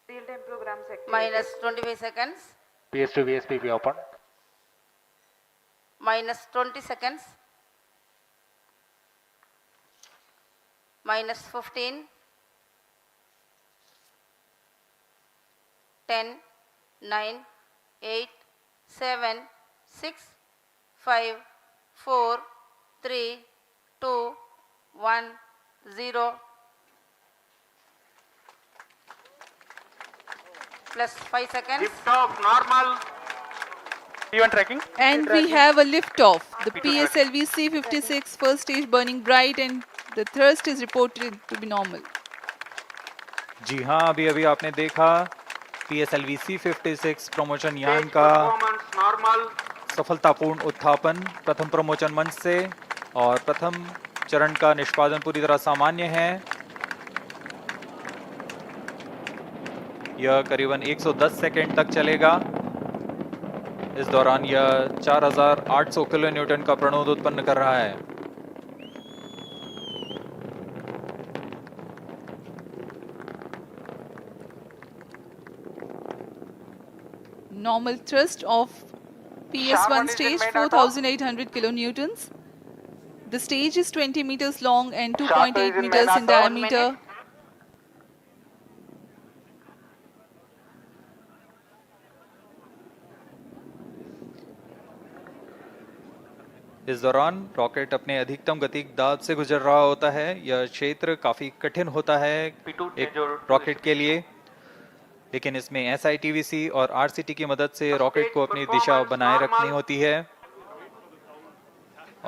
Real time program sector. -25 seconds. PS2 VSPP open. -20 seconds. -15. 10, 9, 8, 7, 6, 5, 4, 3, 2, 1, 0. Plus 5 seconds. Lift off normal. Event tracking. And we have a lift off. The PSLV-C56 first stage burning bright and the thrust is reported to be normal. जी हाँ, अभी अभी आपने देखा PSLV-C56 promotion यान का सफलतापूर्ण उत्थापन प्रथम promotion मंच से और प्रथम चरण का निष्पादन पूरी तरह सामान्य है। यह करीबन 110 सेकंड तक चलेगा। इस दौरान यह 4800 किलो न्यूटन का प्रणोद उत्पन्न कर रहा है। Normal thrust of PS1 stage 4800 kilonewtons. The stage is 20 meters long and 2.8 meters in diameter. इस दौरान रॉकेट अपने अधिकतम गतिक दाब से गुजर रहा होता है। यह क्षेत्र काफी कठिन होता है एक रॉकेट के लिए, लेकिन इसमें SITVC और RCT की मदद से रॉकेट को अपनी दिशा बनाए रखनी होती है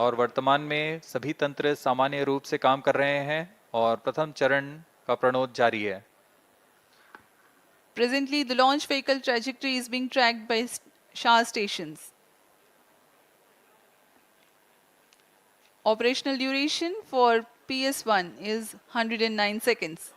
और वर्तमान में सभी तंत्र सामान्य रूप से काम कर रहे हैं और प्रथम चरण का प्रणोद जारी है। Presently, the launch vehicle trajectory is being tracked by SHAR stations. Operational duration for PS1 is 109 seconds.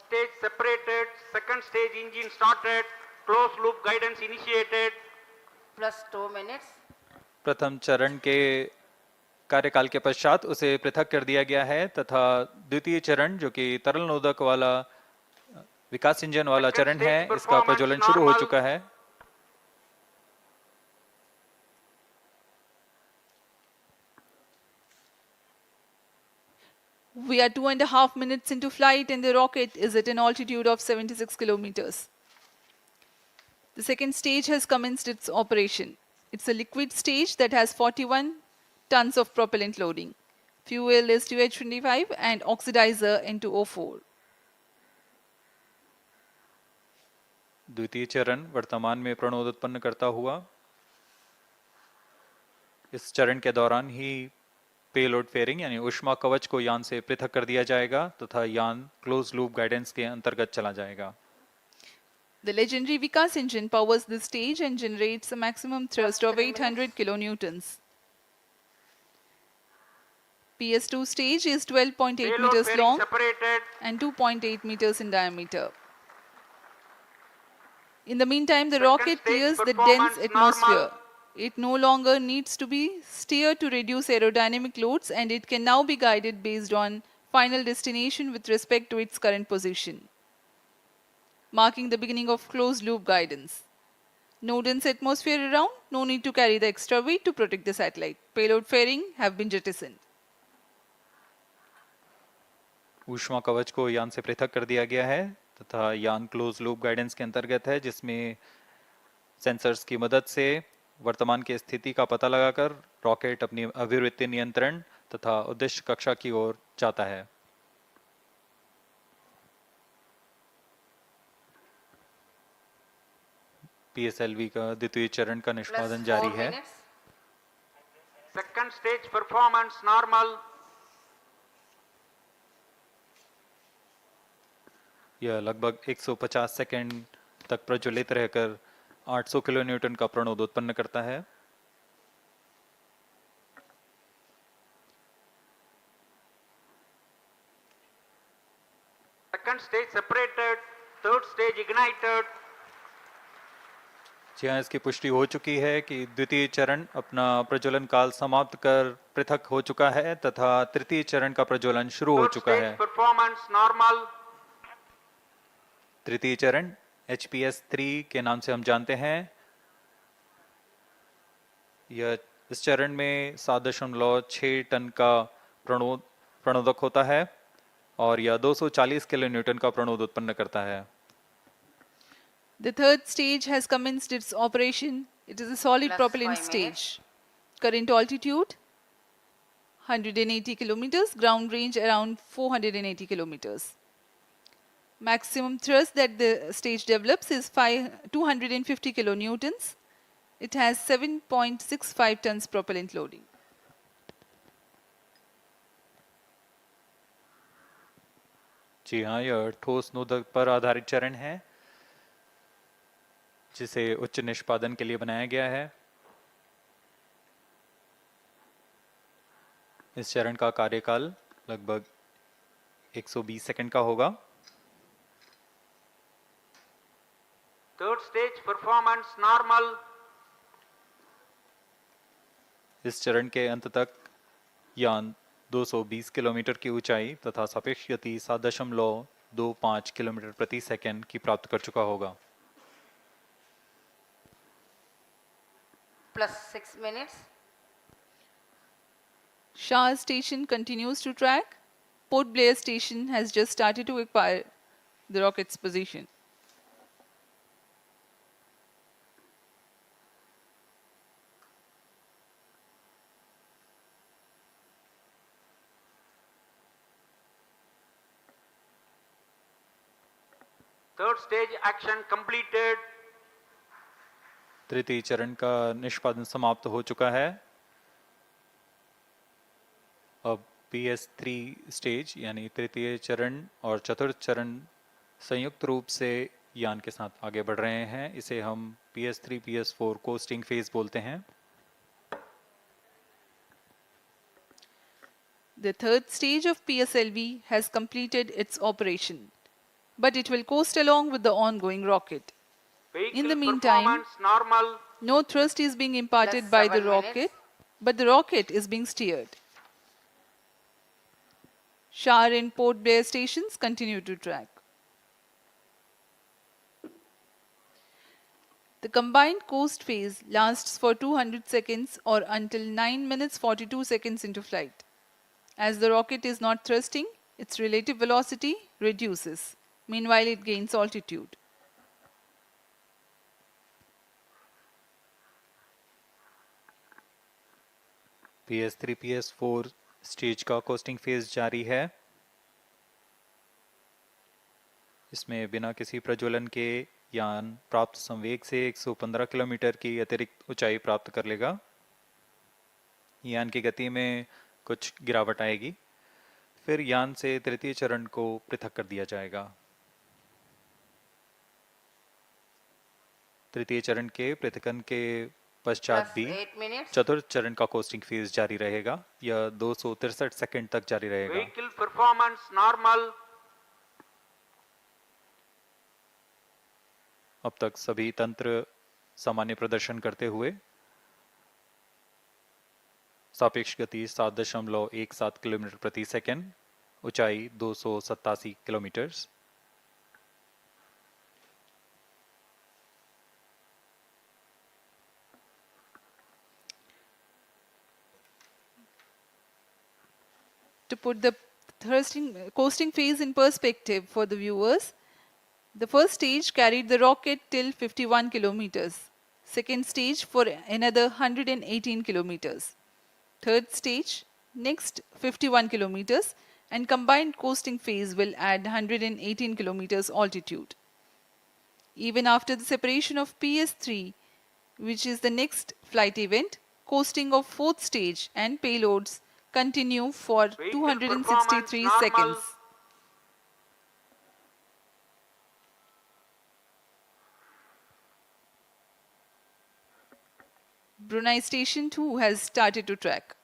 Stage separated, second stage engine started, closed loop guidance initiated. Plus 2 minutes. प्रथम चरण के कार्यकाल के पश्चात उसे पृथक कर दिया गया है तथा द्वितीय चरण जो कि तरल नोदक वाला विकास इंजन वाला चरण है, इसका प्रज्वलन शुरू हो चुका है। We are 2.5 minutes into flight and the rocket is at an altitude of 76 kilometers. The second stage has commenced its operation. It's a liquid stage that has 41 tons of propellant loading. Fuel is 2H25 and oxidizer N2O4. द्वितीय चरण वर्तमान में प्रणोद उत्पन्न करता हुआ। इस चरण के दौरान ही पेलोड फेयरिंग यानी ऊष्मा कवच को यान से पृथक कर दिया जाएगा तथा यान क्लोज लूप गाइडेंस के अंतर्गत चला जाएगा। The legendary Vikas engine powers this stage and generates a maximum thrust of 800 kilonewtons. PS2 stage is 12.8 meters long and 2.8 meters in diameter. In the meantime, the rocket clears the dense atmosphere. It no longer needs to be steered to reduce aerodynamic loads and it can now be guided based on final destination with respect to its current position, marking the beginning of closed loop guidance. No dense atmosphere around, no need to carry the extra weight to protect the satellite. Payload fairing have been jettisoned. ऊष्मा कवच को यान से पृथक कर दिया गया है तथा यान क्लोज लूप गाइडेंस के अंतर्गत है, जिसमें सेंसर्स की मदद से वर्तमान की स्थिति का पता लगाकर रॉकेट अपनी अभिवृत्ति नियंत्रण तथा उद्देश्य कक्षा की ओर जाता है। PSLV का द्वितीय चरण का निष्पादन जारी है। Second stage performance normal. यह लगभग 150 सेकंड तक प्रज्वलित रहकर 800 किलो न्यूटन का प्रणोद उत्पन्न करता है। Second stage separated, third stage ignited. जी हाँ, इसकी पुष्टि हो चुकी है कि द्वितीय चरण अपना प्रज्वलन काल समाप्त कर पृथक हो चुका है तथा तृतीय चरण का प्रज्वलन शुरू हो चुका है। Performance normal. तृतीय चरण HPS-3 के नाम से हम जानते हैं। यह इस चरण में 7.6 टन का प्रणोदक होता है और यह 240 किलो न्यूटन का प्रणोद उत्पन्न करता है। The third stage has commenced its operation. It is a solid propellant stage. Current altitude 180 kilometers, ground range around 480 kilometers. Maximum thrust that the stage develops is 250 kilonewtons. It has 7.65 tons propellant loading. जी हाँ, यह ठोस नोदक पर आधारित चरण है जिसे उच्च निष्पादन के लिए बनाया गया है। इस चरण का कार्यकाल लगभग 120 सेकंड का होगा। Third stage performance normal. इस चरण के अंत तक यान 220 किलोमीटर की ऊंचाई तथा सापेक्ष गति 7.25 किलोमीटर प्रति सेकंड की प्राप्त कर चुका होगा। Plus 6 minutes. SHAR station continues to track. Port Blair station has just started to acquire the rocket's position. Third stage action completed. तृतीय चरण का निष्पादन समाप्त हो चुका है। अब PS3 स्टेज यानी तृतीय चरण और चतुर्थ चरण संयुक्त रूप से यान के साथ आगे बढ़ रहे हैं। इसे हम PS3 PS4 कोस्टिंग फेज बोलते हैं। The third stage of PSLV has completed its operation, but it will coast along with the ongoing rocket. In the meantime, normal. No thrust is being imparted by the rocket, but the rocket is being steered. SHAR and Port Blair stations continue to track. The combined coast phase lasts for 200 seconds or until 9 minutes 42 seconds into flight. As the rocket is not thrusting, its relative velocity reduces. Meanwhile, it gains altitude. PS3 PS4 stage का costing phase जारी है। इसमें बिना किसी प्रज्वलन के यान प्राप्त संवेग से 115 किलोमीटर की अतिरिक्त ऊंचाई प्राप्त कर लेगा। यान की गति में कुछ गिरावट आएगी, फिर यान से तृतीय चरण को पृथक कर दिया जाएगा। तृतीय चरण के पृथकन के पश्चात भी चतुर्थ चरण का कोस्टिंग फेज जारी रहेगा। यह 263 सेकंड तक जारी रहेगा। Vehicle performance normal. अब तक सभी तंत्र सामान्य प्रदर्शन करते हुए सापेक्ष गति 7.17 किलोमीटर प्रति सेकंड, ऊंचाई 287 kilometre. To put the coasting phase in perspective for the viewers, the first stage carried the rocket till 51 kilometers. Second stage for another 118 kilometers. Third stage, next 51 kilometers, and combined coasting phase will add 118 kilometers altitude. Even after the separation of PS3, which is the next flight event, coasting of fourth stage and payloads continue for 263 seconds. Brunei Station 2 has started to track.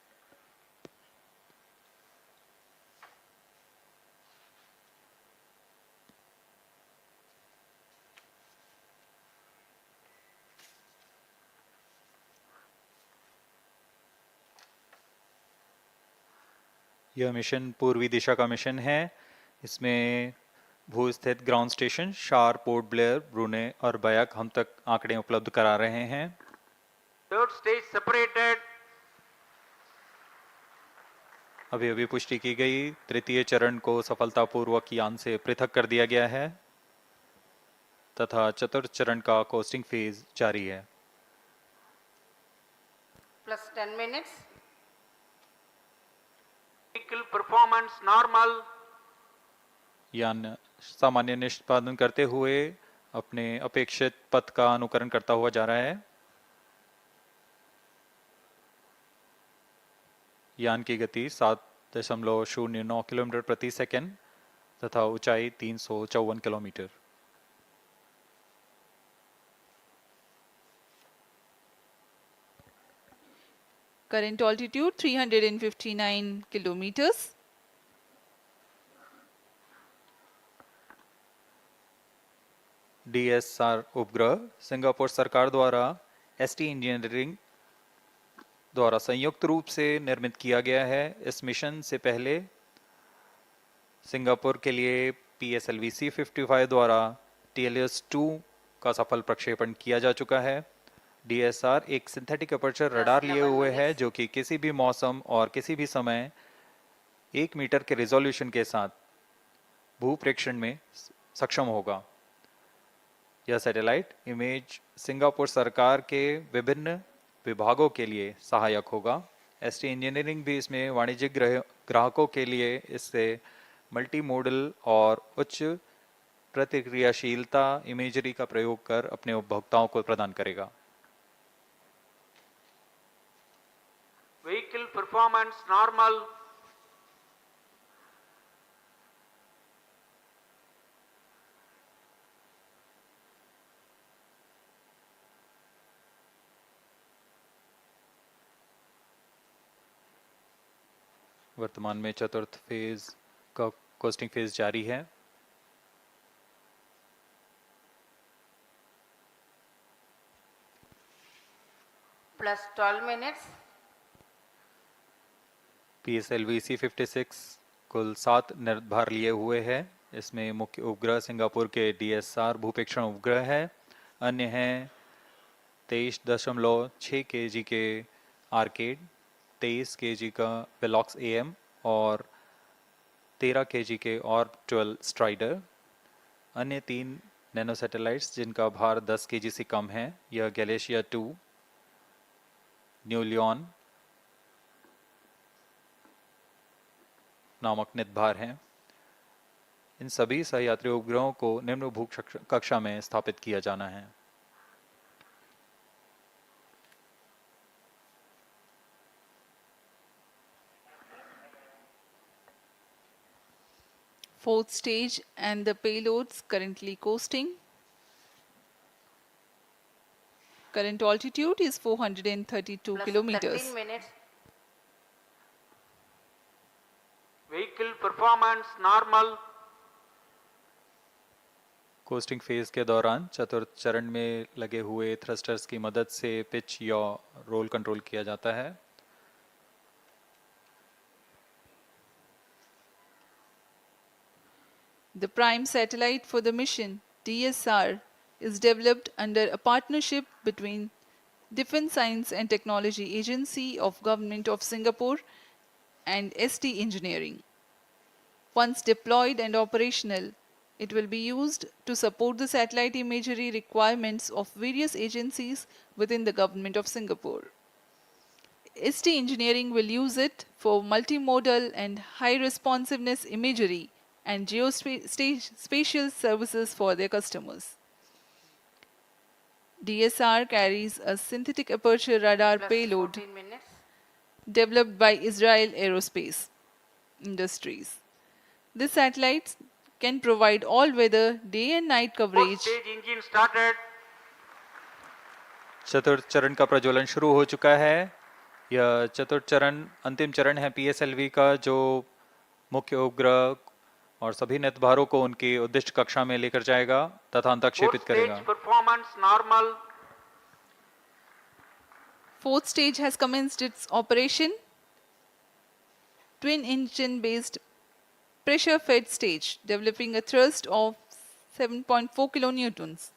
यह mission पूर्वी दिशा का mission है। इसमें भू स्थित ground station शार, port Blair, ब्रूने और बयाक हम तक आंकड़े उपलब्ध करा रहे हैं। Third stage separated. अभी अभी पुष्टि की गई, तृतीय चरण को सफलतापूर्वक यान से पृथक कर दिया गया है तथा चतुर्थ चरण का कोस्टिंग फेज जारी है। Plus 10 minutes. Vehicle performance normal. यान सामान्य निष्पादन करते हुए अपने अपेक्षित पथ का अनुकरण करता हुआ जा रहा है। यान की गति 7.09 किलोमीटर प्रति सेकंड तथा ऊंचाई 354 kilometre. Current altitude 359 kilometers. DS-SAR उपग्रह सिंगापुर सरकार द्वारा ST इंजीनियरिंग द्वारा संयुक्त रूप से निर्मित किया गया है। इस मिशन से पहले सिंगापुर के लिए PSLV-C55 द्वारा TLS-2 का सफल प्रक्षेपण किया जा चुका है। DSR एक सिंथेटिक अपर्चर रडार लिए हुए है जो कि किसी भी मौसम और किसी भी समय 1 मीटर के रिजोल्यूशन के साथ भूप्रेक्षण में सक्षम होगा। यह सैटेलाइट इमेज सिंगापुर सरकार के विभिन्न विभागों के लिए सहायक होगा। ST इंजीनियरिंग भी इसमें वाणिज्यिक ग्राहकों के लिए इससे मल्टी मॉडल और उच्च प्रतिक्रियाशीलता इमेजरी का प्रयोग कर अपने उपभोक्ताओं को प्रदान करेगा। Vehicle performance normal. वर्तमान में चतुर्थ फेज का कोस्टिंग फेज जारी है। Plus 12 minutes. PSLV-C56 कुल 7 निर्धार लिए हुए है। इसमें मुख्य उपग्रह सिंगापुर के DS-SAR भूपेक्षण उपग्रह है। अन्य हैं 23.6 kg के आर्केड, 23 kg का वेलॉक्स AM और 13 kg के और 12 स्ट्राइडर। अन्य 3 नैनो सैटेलाइट्स जिनका भार 10 kg से कम है, यह गैलेशिया 2, न्यू लियोन नामक नितभार हैं। इन सभी सहयात्री उपग्रहों को निम्न भू कक्षा में स्थापित किया जाना है। Fourth stage and the payloads currently coasting. Current altitude is 432 Plus kilometers. 13 minutes. Vehicle performance normal. Costing phase के दौरान चतुर्थ चरण में लगे हुए थ्रस्टर्स की मदद से पिच या रोल कंट्रोल किया जाता है। The prime satellite for the mission, DS-SAR, is developed under a partnership between Defence Science and Technology Agency of Government of Singapore and ST Engineering. Once deployed and operational, it will be used to support the satellite imagery requirements of various agencies within the Government of Singapore. ST Engineering will use it for multimodal and high responsiveness imagery and geospatial services for their customers. DS-SAR carries a synthetic aperture radar Plus payload 14 minutes. developed by Israel Aerospace Industries. This satellite can provide all-weather day and night Fourth coverage. stage engine started. चतुर्थ चरण का प्रज्वलन शुरू हो चुका है। यह चतुर्थ चरण अंतिम चरण है PSLV का, जो मुख्य उपग्रह और सभी नेतभारों को उनकी उद्दिष्ट कक्षा में लेकर जाएगा तथा अंतक्षेपित Fourth करेगा। stage performance normal. Fourth stage has commenced its operation. Twin engine based pressure fed stage developing a thrust of 7.4 kilonewtons.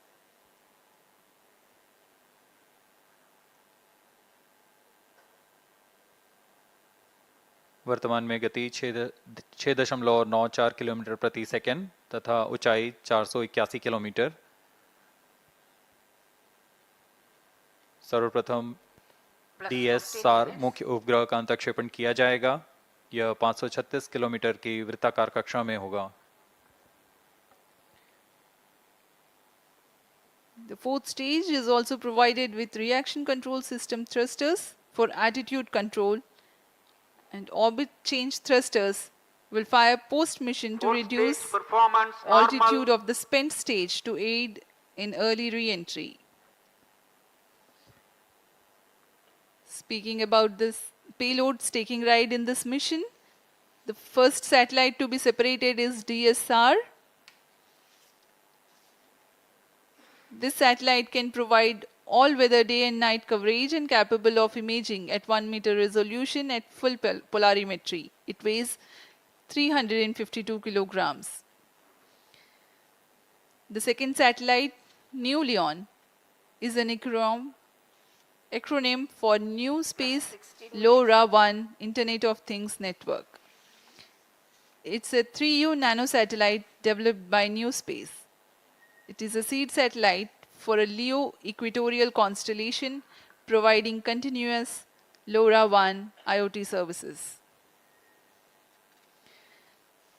वर्तमान में गति 6.94 किलोमीटर प्रति सेकंड तथा ऊंचाई 481 किलोमीटर। सर्वप्रथम DS-SAR मुख्य उपग्रह का अंतक्षेपण किया जाएगा। यह 536 किलोमीटर की वृत्ताकार कक्षा में होगा। The fourth stage is also provided with reaction control system thrusters for attitude control, and orbit change thrusters will fire post-mission to Fourth reduce stage performance altitude normal. of the spent stage to aid in early re-entry. Speaking about this payloads taking ride in this mission, the first satellite to be separated is DS-SAR. This satellite can provide all-weather day and night coverage and capable of imaging at 1 meter resolution at full polarimetry. It weighs 352 kilograms. The second satellite, New Leon, is an acronym for New Space LoRaWAN Internet of Things Network. It's a 3U nanosatellite developed by New Space. It is a seed satellite for a LEO equatorial constellation providing continuous LoRaWAN IoT services.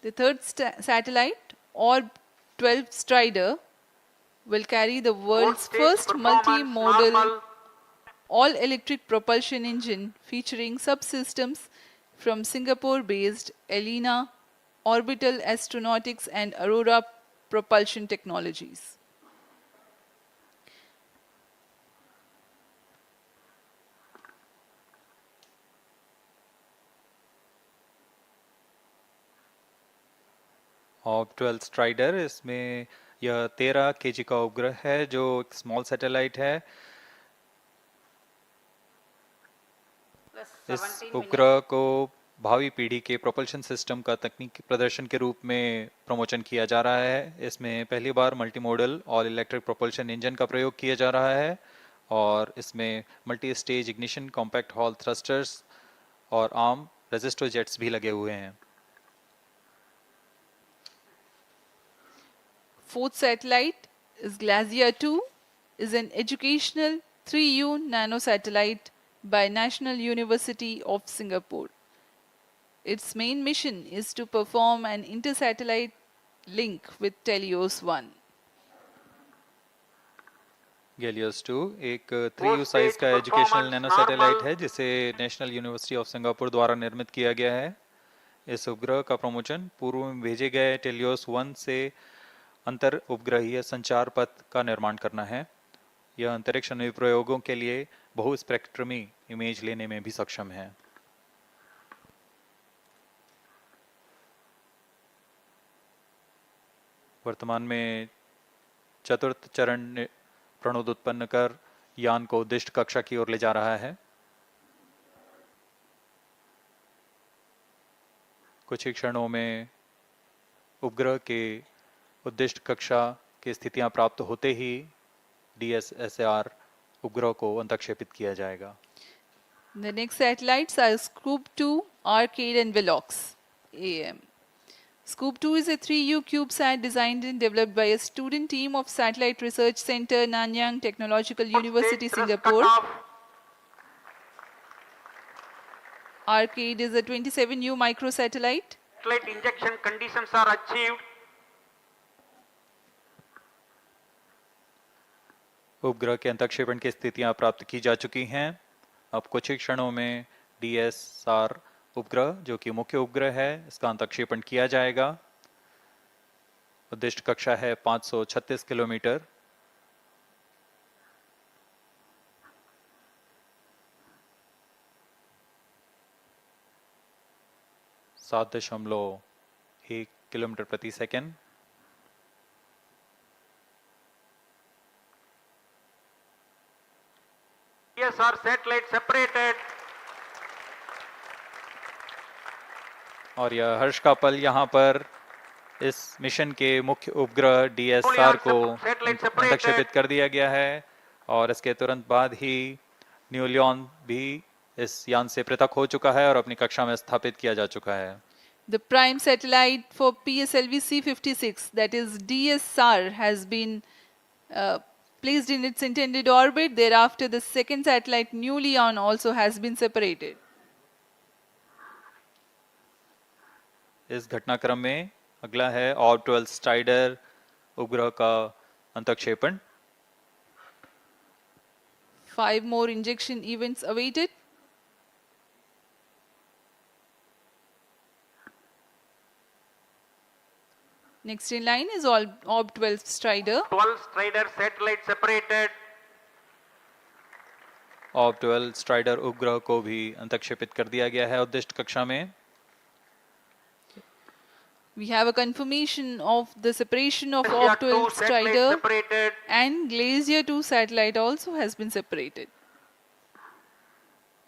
The third satellite, Orb 12 Strider, will carry the world's first multimodal all-electric propulsion engine featuring subsystems from Singapore-based ELINA, Orbital Astronautics and Aurora Propulsion Technologies. ऑर्ब 12 strider, इसमें यह 13 kg का उपग्रह है जो एक small satellite है। इस उपग्रह को भावी पीढ़ी के प्रोपल्शन सिस्टम का तकनीकी प्रदर्शन के रूप में प्रमोशन किया जा रहा है। इसमें पहली बार multi modal all electric propulsion engine का प्रयोग किया जा रहा है और इसमें multi stage ignition, compact Hall thrusters और आर्म रेजिस्टर जेट्स भी लगे हुए हैं। Fourth satellite is Glacier 2, is an educational 3U nanosatellite by National University of Singapore. Its main mission is to perform an intersatellite link with Telios-1. गैलियस 2 एक 3U size का educational nano satellite है जिसे national university of Singapore द्वारा निर्मित किया गया है। इस उपग्रह का प्रमोशन पूर्व में भेजे गए टेलियोस 1 से अंतर उपग्रहीय संचार पथ का निर्माण करना है। यह अंतरिक्ष अनुप्रयोगों के लिए बहुस्पेक्ट्रमी इमेज लेने में भी सक्षम है। वर्तमान में चतुर्थ चरण प्रणोद उत्पन्न कर यान को उद्दिष्ट कक्षा की ओर ले जा रहा है। कुछ ही क्षणों में उपग्रह के उद्दिष्ट कक्षा की स्थितियां प्राप्त होते ही DS-SAR उपग्रह को अंतक्षेपित किया जाएगा। The next satellites are Scoop 2, Arcade and Velox AM. Scoop 2 is a 3U CubeSat designed and developed by a student team of Satellite Research Center, Nanyang Technological University, Singapore. Arcade is a 27U microsatellite. Satellite injection conditions are achieved. उपग्रह के अंतक्षेपण की स्थितियां प्राप्त की जा चुकी हैं। अब कुछ ही क्षणों में DS-SAR उपग्रह, जो कि मुख्य उपग्रह है, इसका अंतक्षेपण किया जाएगा। उद्दिष्ट कक्षा है 536 किलोमीटर। सात 7.1 किलोमीटर प्रति सेकंड। DS-SAR satellite separated. और यह हर्ष का पल यहाँ पर इस मिशन के मुख्य उपग्रह DS-SAR को अंतक्षेपित कर दिया गया है और इसके तुरंत बाद ही न्यू लियोन भी इस यान से पृथक हो चुका है और अपनी कक्षा में स्थापित किया जा चुका है। The prime satellite for PSLV-C56, that is DS-SAR, has been placed in its intended orbit. Thereafter, the second satellite, New Leon, also has been separated. इस घटनाक्रम में अगला है ऑर्ब 12 स्ट्राइडर उपग्रह का अंतक्षेपण। 5 more injection events awaited. Next in line is Orb 12 Strider. 12 Strider satellite separated. ऑर्ब 12 strider उपग्रह को भी अंतक्षेपित कर दिया गया है उद्दिष्ट कक्षा में। We have a confirmation of the separation of Glacier Orb 12 2 satellite Strider, separated. and Glacier 2 satellite also has been separated.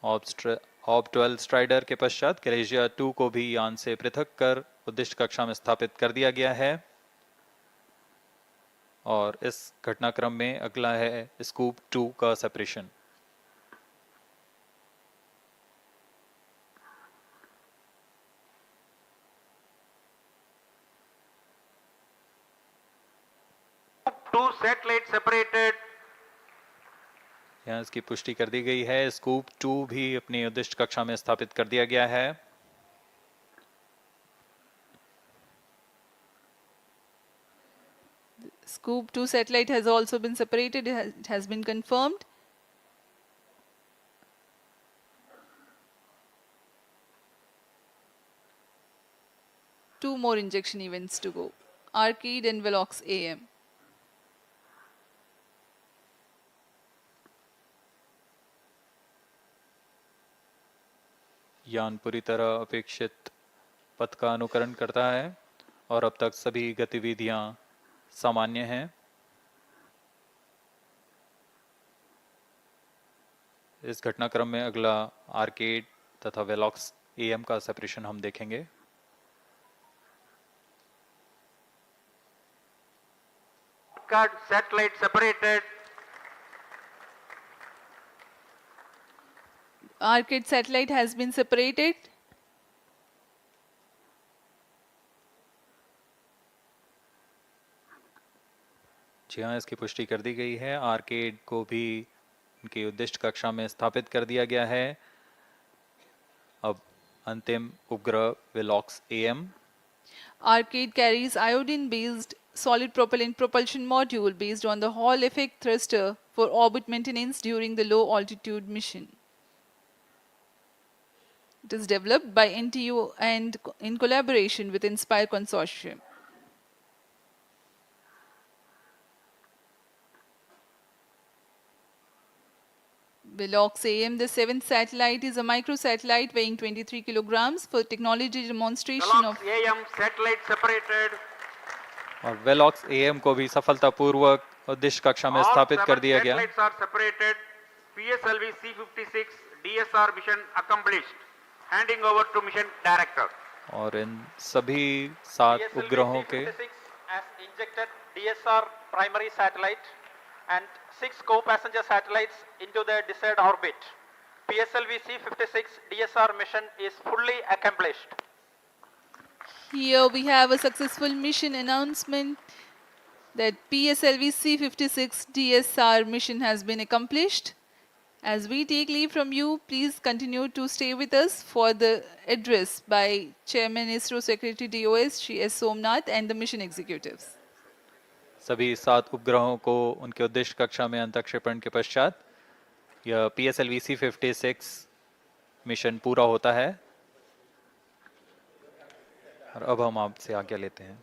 ऑब 12 strider के पश्चात ग्लेशियर 2 को भी यान से पृथक कर उद्दिष्ट कक्षा में स्थापित कर दिया गया है। और इस घटनाक्रम में अगला है स्कूप 2 का सेपरेशन। Two satellites separated. यहाँ इसकी पुष्टि कर दी गई है। स्कूप 2 भी अपनी उद्दिष्ट कक्षा में स्थापित कर दिया गया है। Scoop 2 satellite has also been separated. It has been confirmed. Two more injection events to go. Arcade and Velox AM. यान पूरी तरह अपेक्षित पथ का अनुकरण करता है और अब तक सभी गतिविधियां सामान्य हैं। इस घटनाक्रम में अगला आर्केड तथा वेलॉक्स एएम का सेपरेशन हम देखेंगे। Satellite separated. Arcade satellite has been separated. जी हाँ, इसकी पुष्टि कर दी गई है। आर्केड को भी उनकी उद्दिष्ट कक्षा में स्थापित कर दिया गया है। अब अंतिम उपग्रह Velox am. Arcade carries iodine-based solid propellant propulsion module based on the Hall effect thruster for orbit maintenance during the low altitude mission. It is developed by NTU and in collaboration with Inspire Consortium. Velox AM, the seventh satellite, is a microsatellite weighing 23 kilograms for technology demonstration of AM satellite separated. और Velox am को भी सफलतापूर्वक उद्दिष्ट कक्षा में स्थापित कर दिया गया। Satellites are separated. PSLV-C56 DS-SAR mission accomplished. Handing over to mission director. और इन सभी 7 उपग्रहों के has injected DS-SAR primary satellite and 6 co-passenger satellites into their desired orbit. PSLV-C56 DS-SAR mission is fully accomplished. Here we have a successful mission announcement that PSLV-C56 DS-SAR mission has been accomplished. As we take leave from you, please continue to stay with us for the address by Chairman ISRO Secretary DOS Shri S. Somnath and the mission executives. सभी 7 उपग्रहों को उनके उद्दिष्ट कक्षा में अंतःक्षेपण के पश्चात यह PSLV-C56 मिशन पूरा होता है। और अब हम आपसे आज्ञा लेते हैं।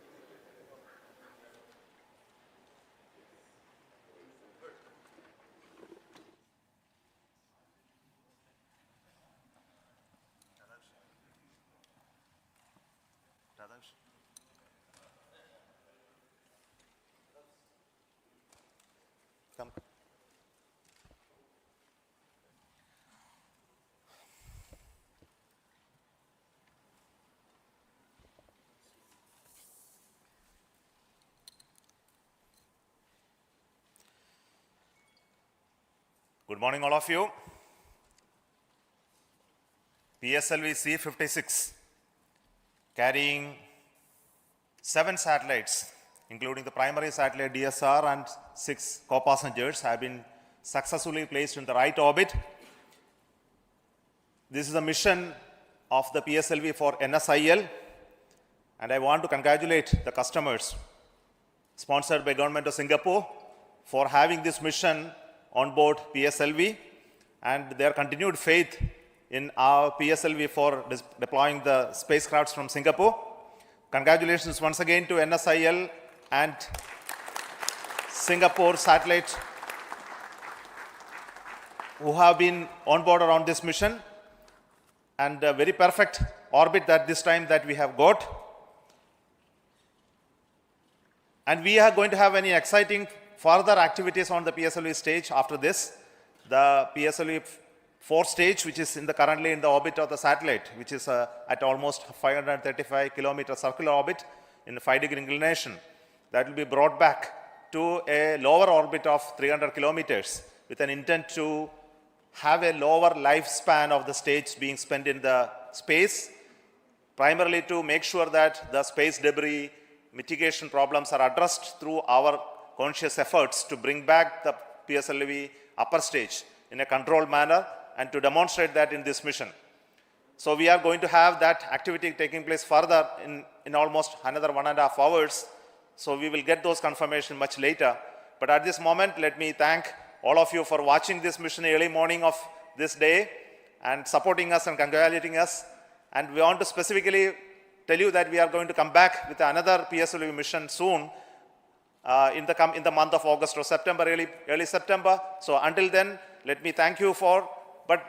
Good morning, all of you. PSLV-C56, carrying 7 satellites, including the primary satellite DS-SAR and 6 co-passengers, have been successfully placed in the right orbit. This is a mission of the PSLV for NSIL, and I want to congratulate the customers, sponsored by Government of Singapore, for having this mission on board PSLV and their continued faith in our PSLV for deploying the spacecrafts from Singapore. Congratulations once again to NSIL and Singapore satellite who have been on board around this mission, and a very perfect orbit at this time that we have got. And we are going to have any exciting further activities on the PSLV stage after this. The PSLV-4 stage, which is currently in the orbit of the satellite, which is at almost 535 kilometer circular orbit in a 5-degree inclination. That will be brought back to a lower orbit of 300 kilometers with an intent to have a lower lifespan of the stage being spent in the space, primarily to make sure that the space debris mitigation problems are addressed through our conscious efforts to bring back the PSLV upper stage in a controlled manner and to demonstrate that in this mission. So we are going to have that activity taking place further in almost another 1.5 hours. So we will get those confirmation much later. But at this moment, let me thank all of you for watching this mission early morning of this day and supporting us and congratulating us. And we want to specifically tell you that we are going to come back with another PSLV mission soon in the month of August or September, early September. So until then, let me thank you but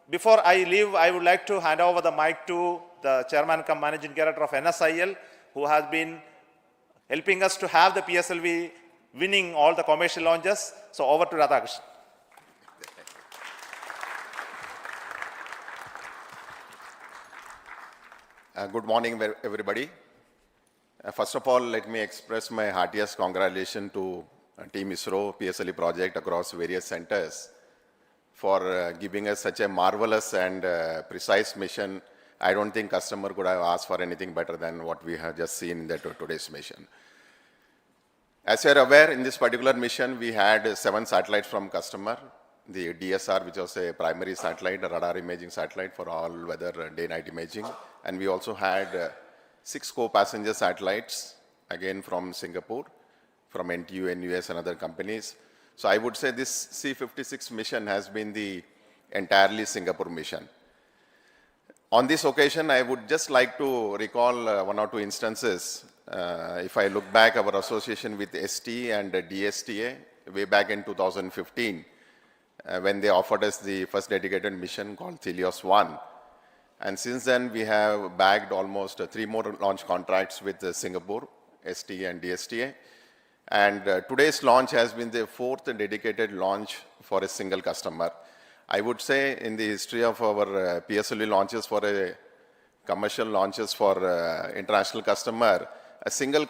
before I leave, I would like to hand over the mic to the Chairman cum Managing Director of NSIL, who has been helping us to have the PSLV winning all the commercial launches. So over to Radhakrishnan. Good morning, everybody. First of all, let me express my heartiest congratulations to Team ISRO PSLV project across various centers for giving us such a marvelous and precise mission. I don't think customer could have asked for anything better than what we have just seen in today's mission. As you are aware, in this particular mission, we had 7 satellites from customer. The DS-SAR, which was a primary satellite, a radar imaging satellite for all-weather day-night imaging. And we also had 6 co-passenger satellites, again from Singapore, from NTU, NUS, and other companies. So I would say this C56 mission has been the entirely Singapore mission. On this occasion, I would just like to recall 1 or 2 instances. If I look back, our association with ST and DSTA way back in 2015, when they offered us the first dedicated mission called Helios 1. And since then, we have bagged almost 3 more launch contracts with Singapore, ST and DSTA. And today's launch has been the 4th dedicated launch for a single customer. I would say in the history of our PSLV launches for commercial launches for international customer, a single